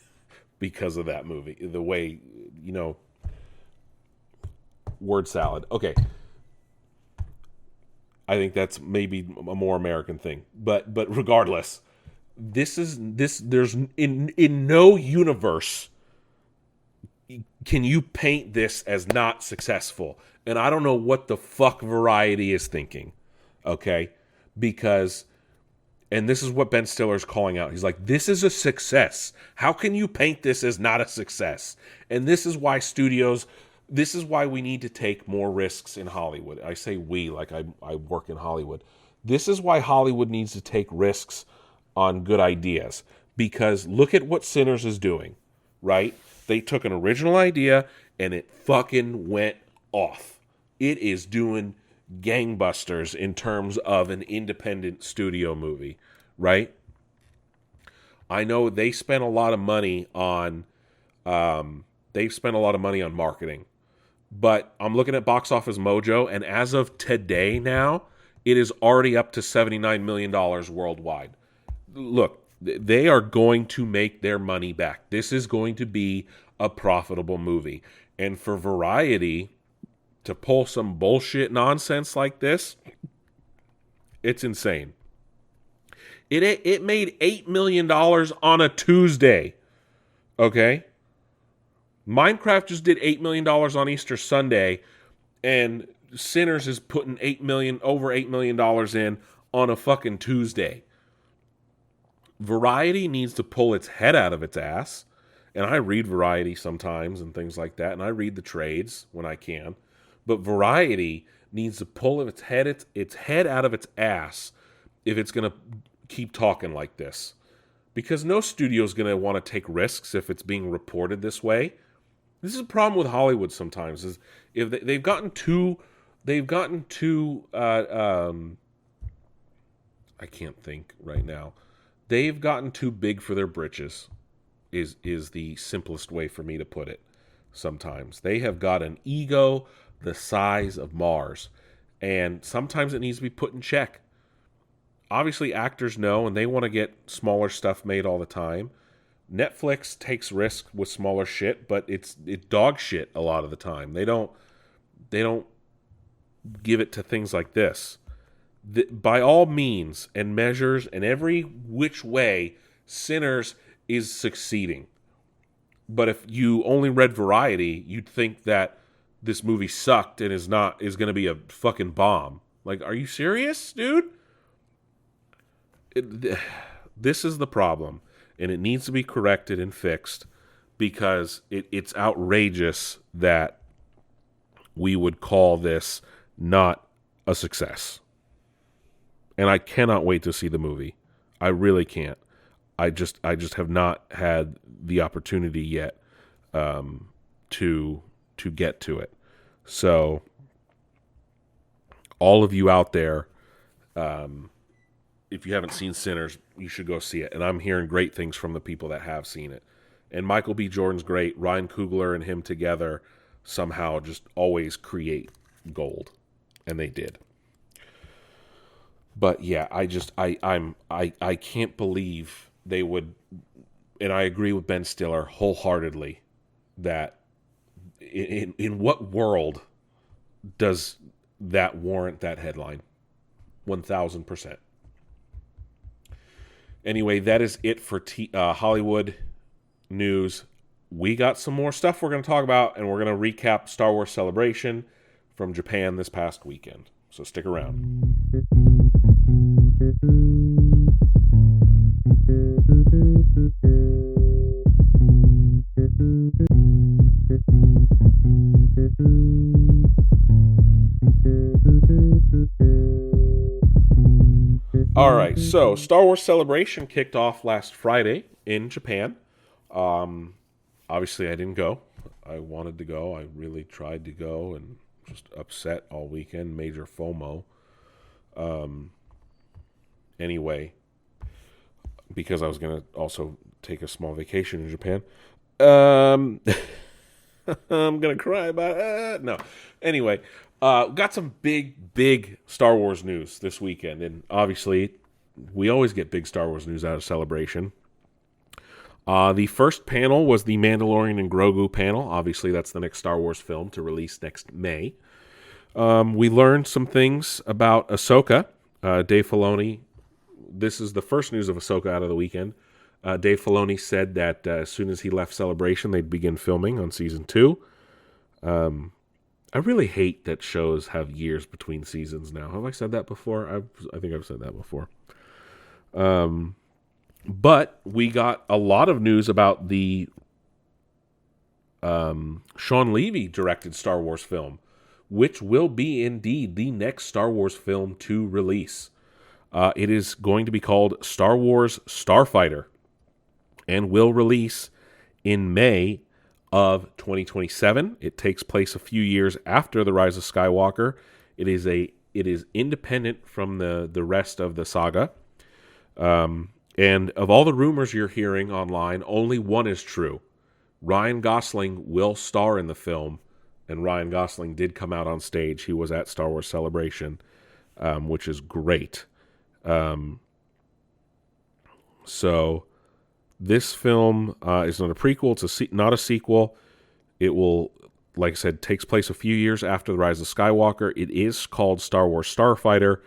[SPEAKER 2] because of that movie. The way, word salad. Okay. I think that's maybe a more American thing. But regardless, there's in no universe can you paint this as not successful. And I don't know what the fuck Variety is thinking. Okay? Because, and this is what Ben Stiller's calling out. He's like, this is a success. How can you paint this as not a success? And this is why this is why we need to take more risks in Hollywood. I say we, like I work in Hollywood. This is why Hollywood needs to take risks on good ideas. Because look at what Sinners is doing, right? They took an original idea and it fucking went off. It is doing gangbusters in terms of an independent studio movie, right? I know they spent a lot of money on marketing. But I'm looking at Box Office Mojo, and as of today now, it is already up to $79 million worldwide. Look, they are going to make their money back. This is going to be a profitable movie. And for Variety to pull some bullshit nonsense like this, it's insane. It made $8 million on a Tuesday. Okay? Minecraft just did $8 million on Easter Sunday, and Sinners is putting over $8 million in on a fucking Tuesday. Variety needs to pull its head out of its ass. And I read Variety sometimes and things like that, and I read the trades when I can. But Variety needs to pull its head out of its ass if it's going to keep talking like this. Because no studio is going to want to take risks if it's being reported this way. This is a problem with Hollywood sometimes. Is if they've gotten too I can't think right now. They've gotten too big for their britches. Is the simplest way for me to put it. Sometimes they have got an ego the size of Mars, and sometimes it needs to be put in check. Obviously, actors know, and they want to get smaller stuff made all the time. Netflix takes risks with smaller shit, but it's dog shit a lot of the time. They don't give it to things like this. By all means and measures and every which way, Sinners is succeeding. But if you only read Variety, you'd think that this movie sucked and is going to be a fucking bomb. Like, are you serious, dude? This is the problem, and it needs to be corrected and fixed because it's outrageous that we would call this not a success. And I cannot wait to see the movie. I really can't. I just have not had the opportunity yet to get to it. So all of you out there, if you haven't seen Sinners, you should go see it. And I'm hearing great things from the people that have seen it. And Michael B. Jordan's great. Ryan Coogler and him together somehow just always create gold. And they did. But yeah, I can't believe they would, and I agree with Ben Stiller wholeheartedly that in what world does that warrant that headline? 1,000%. Anyway, that is it for Hollywood news. We got some more stuff we're going to talk about, and we're going to recap Star Wars Celebration from Japan this past weekend. So stick around. All right, so Star Wars Celebration kicked off last Friday in Japan. Obviously, I didn't go. I wanted to go. I really tried to go and just upset all weekend. Major FOMO. Anyway, because I was going to also take a small vacation in Japan. I'm going to cry about it. No. Anyway, got some big Star Wars news this weekend. And obviously, we always get big Star Wars news out of Celebration. The first panel was the Mandalorian and Grogu panel. Obviously, that's the next Star Wars film to release next May. We learned some things about Ahsoka. Dave Filoni, this is the first news of Ahsoka out of the weekend. Dave Filoni said that as soon as he left Celebration, they'd begin filming on Season 2. I really hate that shows have years between seasons now. Have I said that before? I think I've said that before. But we got a lot of news about the Sean Levy directed Star Wars film, which will be indeed the next Star Wars film to release. It is going to be called Star Wars Starfighter and will release in May of 2027. It takes place a few years after The Rise of Skywalker. It is independent from the rest of the saga. And of all the rumors you're hearing online, only one is true. Ryan Gosling will star in the film, and Ryan Gosling did come out on stage. He was at Star Wars Celebration, which is great. So this film is not a prequel. It's not a sequel. It will, like I said, takes place a few years after The Rise of Skywalker. It is called Star Wars Starfighter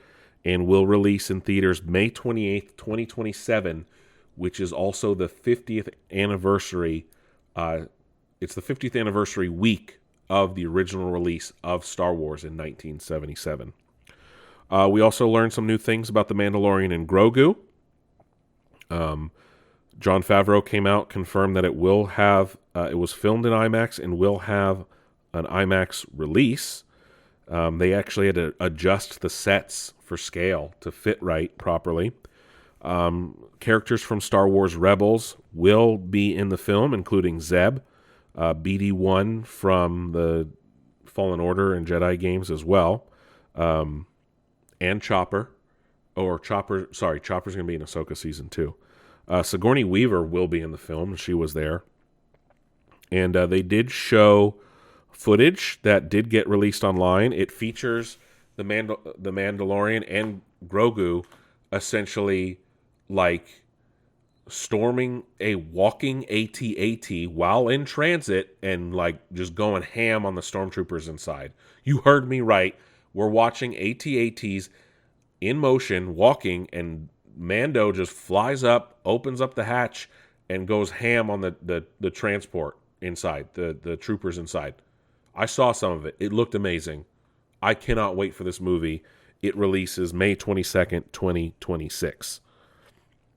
[SPEAKER 2] and will release in theaters May 28th, 2027, which is also the 50th anniversary. It's the 50th anniversary week of the original release of Star Wars in 1977. We also learned some new things about The Mandalorian and Grogu. Jon Favreau came out, confirmed that it will have, it was filmed in IMAX and will have an IMAX release. They actually had to adjust the sets for scale to fit right properly. Characters from Star Wars Rebels will be in the film, including Zeb, BD-1 from the Fallen Order and Jedi games as well, and Chopper. Chopper's going to be in Ahsoka Season 2. Sigourney Weaver will be in the film. She was there. And they did show footage that did get released online. It features the Mandalorian and Grogu essentially like storming a walking AT-AT while in transit and like just going ham on the stormtroopers inside. You heard me right. We're watching AT-ATs in motion, walking, and Mando just flies up, opens up the hatch, and goes ham on the transport inside, the troopers inside. I saw some of it. It looked amazing. I cannot wait for this movie. It releases May 22nd, 2026.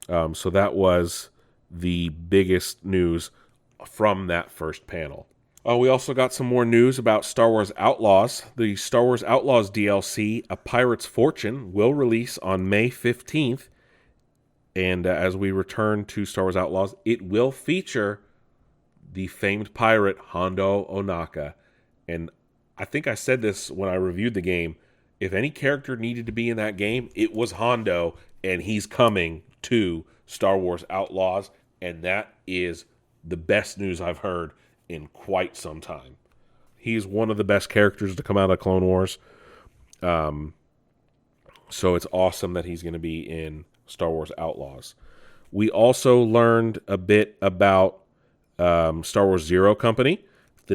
[SPEAKER 2] So that was the biggest news from that first panel. We also got some more news about Star Wars Outlaws. The Star Wars Outlaws DLC, A Pirate's Fortune, will release on May 15th. And as we return to Star Wars Outlaws, it will feature the famed pirate Hondo Ohnaka. And I think I said this when I reviewed the game. If any character needed to be in that game, it was Hondo, and he's coming to Star Wars Outlaws. And that is the best news I've heard in quite some time. He's one of the best characters to come out of Clone Wars. So it's awesome that he's going to be in Star Wars Outlaws. We also learned a bit about Star Wars Zero Company, the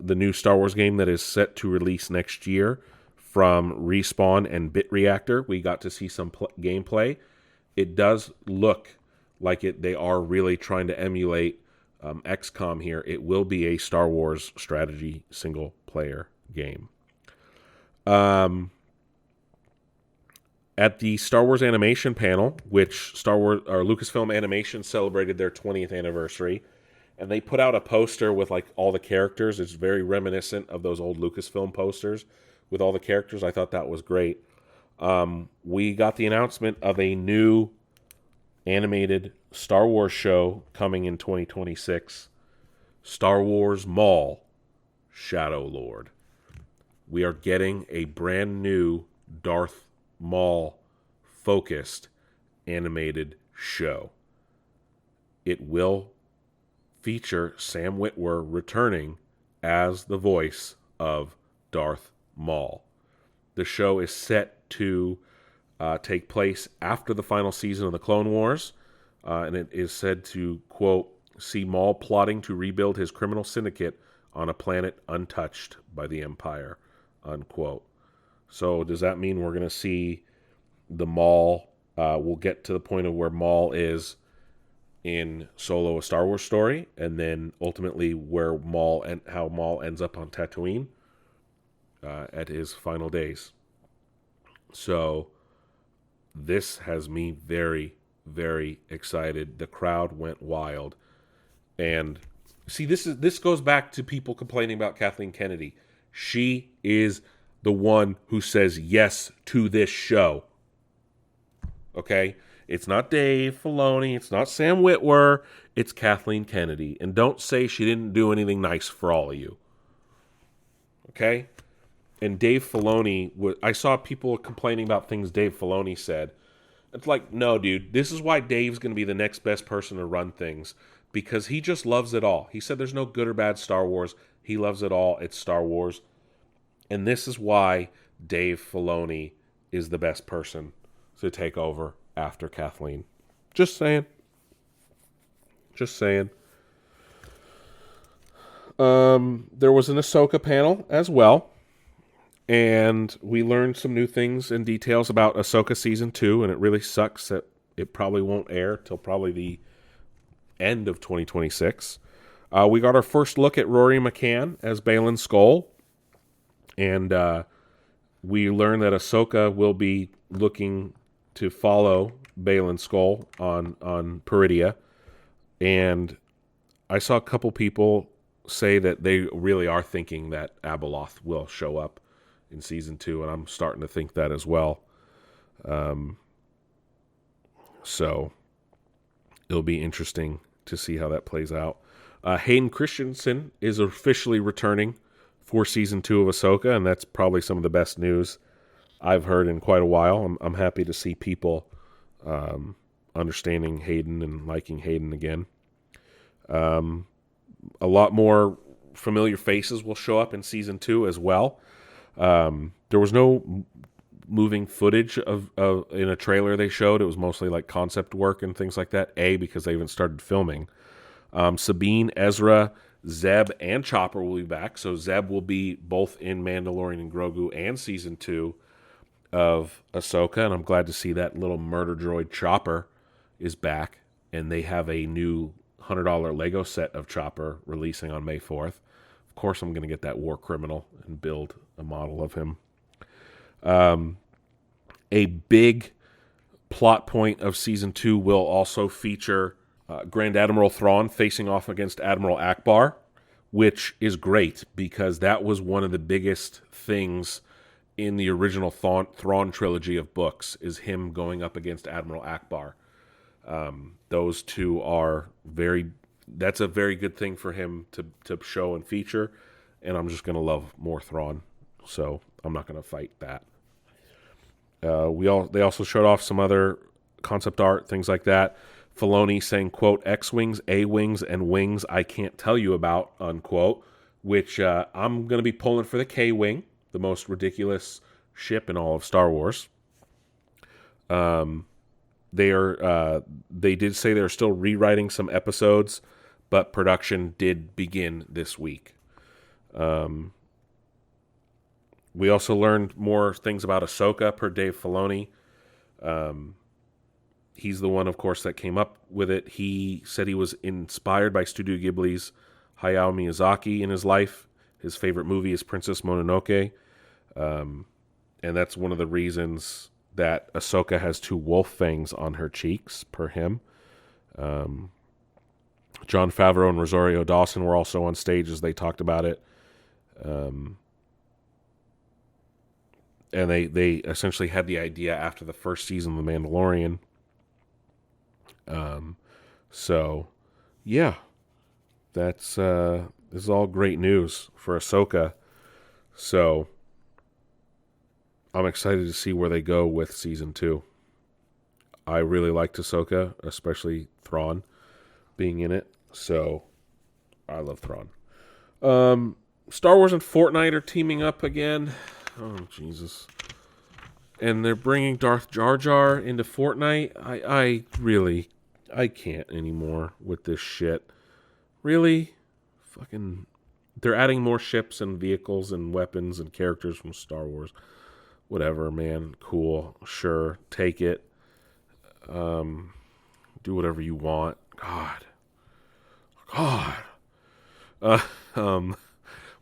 [SPEAKER 2] new Star Wars game that is set to release next year from Respawn and Bit Reactor. We got to see some gameplay. It does look like they are really trying to emulate XCOM here. It will be a Star Wars strategy single-player game. At the Star Wars Animation panel, which Lucasfilm Animation celebrated their 20th anniversary, and they put out a poster with like all the characters. It's very reminiscent of those old Lucasfilm posters with all the characters. I thought that was great. We got the announcement of a new animated Star Wars show coming in 2026. Star Wars Maul, Shadow Lord. We are getting a brand new Darth Maul focused animated show. It will feature Sam Witwer returning as the voice of Darth Maul. The show is set to take place after the final season of the Clone Wars, and it is said to, quote, see Maul plotting to rebuild his criminal syndicate on a planet untouched by the Empire, unquote. So does that mean we're going to see the Maul, we'll get to the point of where Maul is in Solo: A Star Wars Story, and then ultimately where Maul and how Maul ends up on Tatooine at his final days. So this has me very, very excited. The crowd went wild. And see, this goes back to people complaining about Kathleen Kennedy. She is the one who says yes to this show. Okay? It's not Dave Filoni. It's not Sam Witwer. It's Kathleen Kennedy. And don't say she didn't do anything nice for all of you. Okay? And Dave Filoni, I saw people complaining about things Dave Filoni said. It's like, no, dude, this is why Dave's going to be the next best person to run things. Because he just loves it all. He said there's no good or bad Star Wars. He loves it all. It's Star Wars. And this is why Dave Filoni is the best person to take over after Kathleen. Just saying. Just saying. There was an Ahsoka panel as well. And we learned some new things and details about Ahsoka Season 2. And it really sucks that it probably won't air till probably the end of 2026. We got our first look at Rory McCann as Baylan Skoll. And we learned that Ahsoka will be looking to follow Balin Skull on Peridia, and I saw a couple people say that they really are thinking that Abeloth will show up in season 2, and I'm starting to think that as well. So it'll be interesting to see how that plays out. Hayden Christensen is officially returning for season 2 of Ahsoka, and that's probably some of the best news I've heard in quite a while. I'm happy to see people understanding Hayden and liking Hayden again. A lot more familiar faces will show up in season 2 as well. There was no moving footage of in a trailer they showed. It was mostly like concept work and things like that. Because they haven't started filming. Sabine, Ezra, Zeb, and Chopper will be back. So Zeb will be both in Mandalorian and Grogu and season 2 of Ahsoka, and I'm glad to see that little murder droid Chopper is back, and they have a new $100 Lego set of Chopper releasing on May 4th. Of course, I'm going to get that war criminal and build a model of him. A big plot point of season 2 will also feature Grand Admiral Thrawn facing off against Admiral Akbar, which is great because that was one of the biggest things in the original Thrawn trilogy of books, is him going up against Admiral Akbar. Those two are that's a very good thing for him to show and feature, and I'm just going to love more Thrawn, so I'm not going to fight that. They also showed off some other concept art, things like that. Filoni saying, quote, X-Wings, A-Wings, and wings I can't tell you about, unquote, which I'm going to be pulling for the K-Wing, the most ridiculous ship in all of Star Wars. They did say they're still rewriting some episodes, but production did begin this week. We also learned more things about Ahsoka per Dave Filoni. He's the one, of course, that came up with it. He said he was inspired by Studio Ghibli's Hayao Miyazaki in his life. His favorite movie is Princess Mononoke. And that's one of the reasons that Ahsoka has 2 wolf fangs on her cheeks, per him. Jon Favreau and Rosario Dawson were also on stage as they talked about it. And they essentially had the idea after the first season of The Mandalorian. So, yeah. This is all great news for Ahsoka. So, I'm excited to see where they go with season 2. I really liked Ahsoka, especially Thrawn being in it. So, I love Thrawn. Star Wars and Fortnite are teaming up again. Oh, Jesus. And they're bringing Darth Jar Jar into Fortnite. I can't anymore with this shit. Really? Fucking... They're adding more ships and vehicles and weapons and characters from Star Wars. Whatever, man. Cool. Sure. Take it. Do whatever you want. God.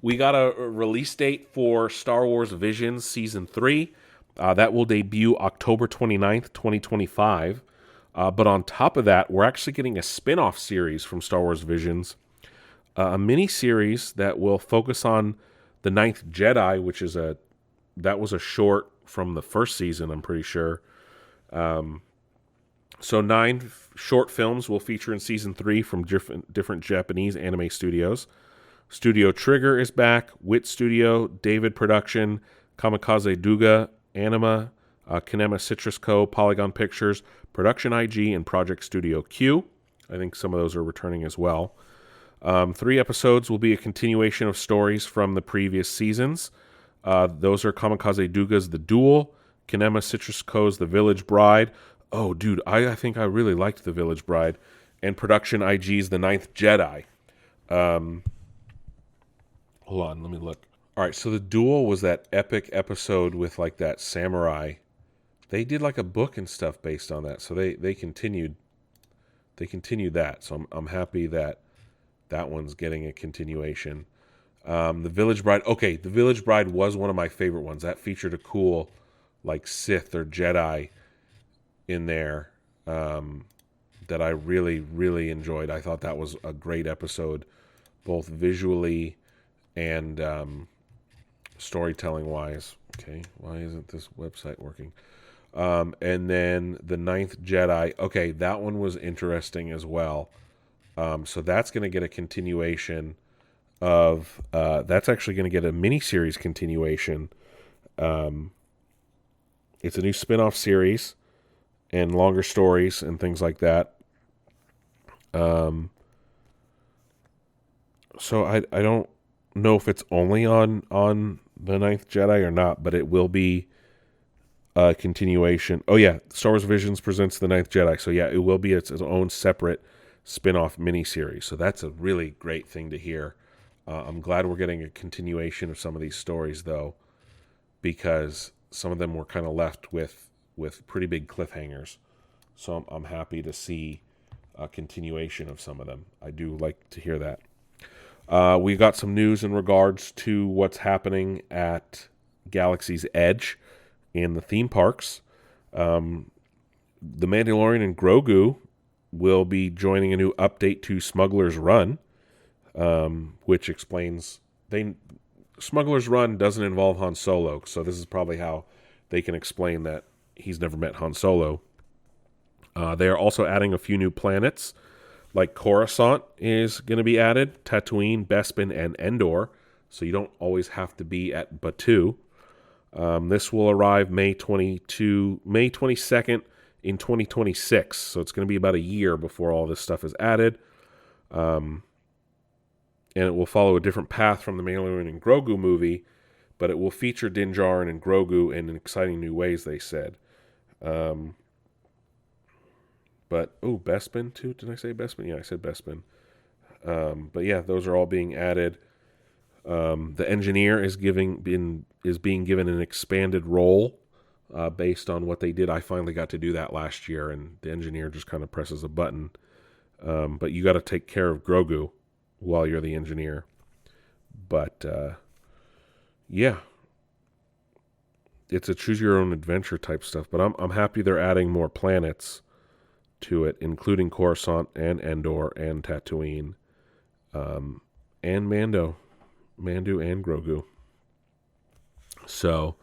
[SPEAKER 2] We got a release date for Star Wars Visions Season 3. That will debut October 29th, 2025. But on top of that, we're actually getting a spin-off series from Star Wars Visions. A mini-series that will focus on the Ninth Jedi, which is that was a short from the first season, I'm pretty sure. So 9 short films will feature in Season 3 from different Japanese anime studios. Studio Trigger is back, Wit Studio, David Production, Kamikaze Duga, Anima, Kinema Citrus Co., Polygon Pictures, Production IG, and Project Studio Q. I think some of those are returning as well. 3 episodes will be a continuation of stories from the previous seasons. Those are Kamikaze Duga's The Duel, Kinema Citrus Co.'s The Village Bride. Oh, dude, I think I really liked The Village Bride. And Production IG's The Ninth Jedi. Hold on, let me look. All right, so The Duel was that epic episode with like that samurai. They did like a book and stuff based on that, so they continued that. So I'm happy that one's getting a continuation. The Village Bride. Okay, The Village Bride was one of my favorite ones. That featured a cool like Sith or Jedi in there that I really, really enjoyed. I thought that was a great episode, both visually and storytelling wise. Okay, why isn't this website working? And then the Ninth Jedi. Okay, that one was interesting as well. So that's going to get a continuation of. That's actually going to get a miniseries continuation. It's a new spin-off series and longer stories and things like that. So I don't know if it's only on the Ninth Jedi or not, but it will be a continuation. Oh yeah, Star Wars Visions presents the Ninth Jedi. So yeah, it will be its own separate spin-off miniseries. So that's a really great thing to hear. I'm glad we're getting a continuation of some of these stories, though, because some of them were kind of left with pretty big cliffhangers. So I'm happy to see a continuation of some of them. I do like to hear that. We got some news in regards to what's happening at Galaxy's Edge in the theme parks. The Mandalorian and Grogu will be joining a new update to Smuggler's Run, which explains Smuggler's Run doesn't involve Han Solo, so this is probably how they can explain that he's never met Han Solo. They are also adding a few new planets, like Coruscant is going to be added, Tatooine, Bespin, and Endor, so you don't always have to be at Batuu. This will arrive May 22nd in 2026, so it's going to be about a year before all this stuff is added. And it will follow a different path from the Mandalorian and Grogu movie, but it will feature Din Djarin and Grogu in exciting new ways, they said. Bespin too? Did I say Bespin? Yeah, I said Bespin. But yeah, those are all being added. The engineer is being given an expanded role based on what they did. I finally got to do that last year, and the engineer just kind of presses a button. But you got to take care of Grogu while you're the engineer. But yeah, it's a choose your own adventure type stuff. But I'm happy they're adding more planets to it, including Coruscant and Endor and Tatooine, and Mandu and Grogu. So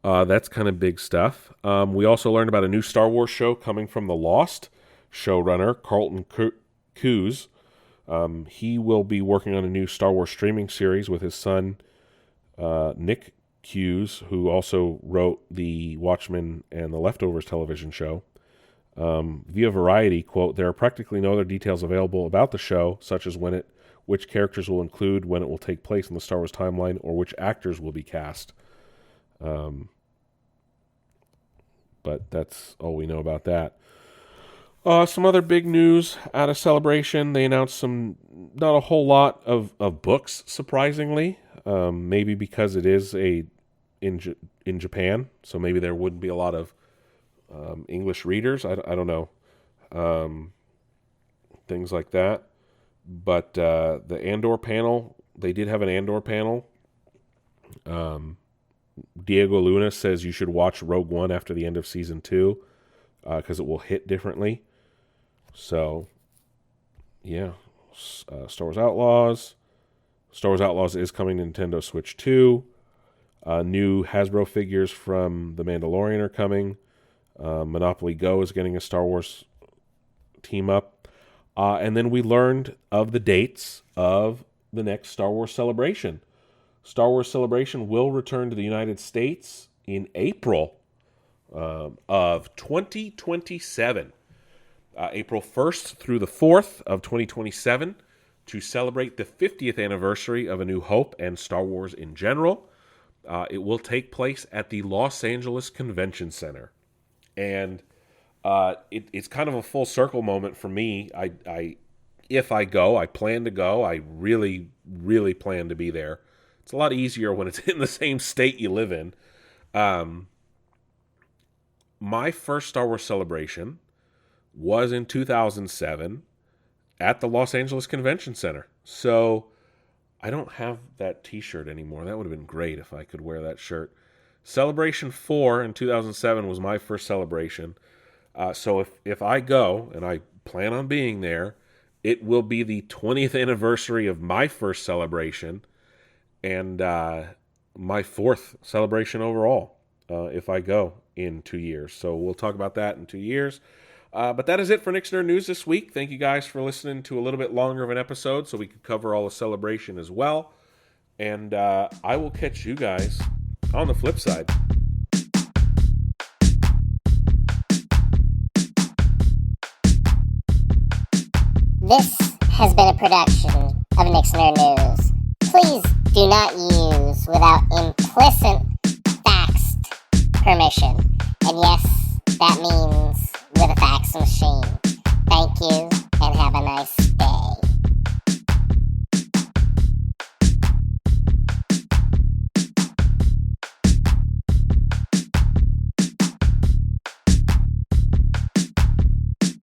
[SPEAKER 2] that's kind of big stuff. We also learned about a new Star Wars show coming from the Lost showrunner, Carlton Cuse. He will be working on a new Star Wars streaming series with his son, Nick Cuse, who also wrote the Watchmen and the Leftovers television show. Via Variety, quote, "There are practically no other details available about the show, such as which characters will include, when it will take place in the Star Wars timeline, or which actors will be cast." But that's all we know about that. Some other big news out of Celebration. They announced not a whole lot of books, surprisingly. Maybe because it is in Japan, so maybe there wouldn't be a lot of English readers. I don't know. Things like that. But the Andor panel, they did have an Andor panel. Diego Luna says you should watch Rogue One after the end of Season 2 because it will hit differently. So, yeah. Star Wars Outlaws. Star Wars Outlaws is coming to Nintendo Switch 2. New Hasbro figures from The Mandalorian are coming. Monopoly Go is getting a Star Wars team up. And then we learned of the dates of the next Star Wars Celebration. Star Wars Celebration will return to the United States in April of 2027. April 1st through the 4th of 2027 to celebrate the 50th anniversary of A New Hope and Star Wars in general. It will take place at the Los Angeles Convention Center. And it's kind of a full circle moment for me. If I go, I plan to go. I really, really plan to be there. It's a lot easier when it's in the same state you live in. My first Star Wars Celebration was in 2007 at the Los Angeles Convention Center. So I don't have that t-shirt anymore. That would have been great if I could wear that shirt. Celebration 4 in 2007 was my first celebration. So if I go, and I plan on being there, it will be the 20th anniversary of my first celebration and my fourth celebration overall if I go in 2 years. So we'll talk about that in 2 years. But that is it for Nick's Nerd News this week. Thank you guys for listening to a little bit longer of an episode so we could cover all the celebration as well. And I will catch you guys on the flip side.
[SPEAKER 3] This has been a production of Nick's Nerd News. Please do not use without implicit faxed permission. And yes, that means with a fax machine. Thank you, and have a nice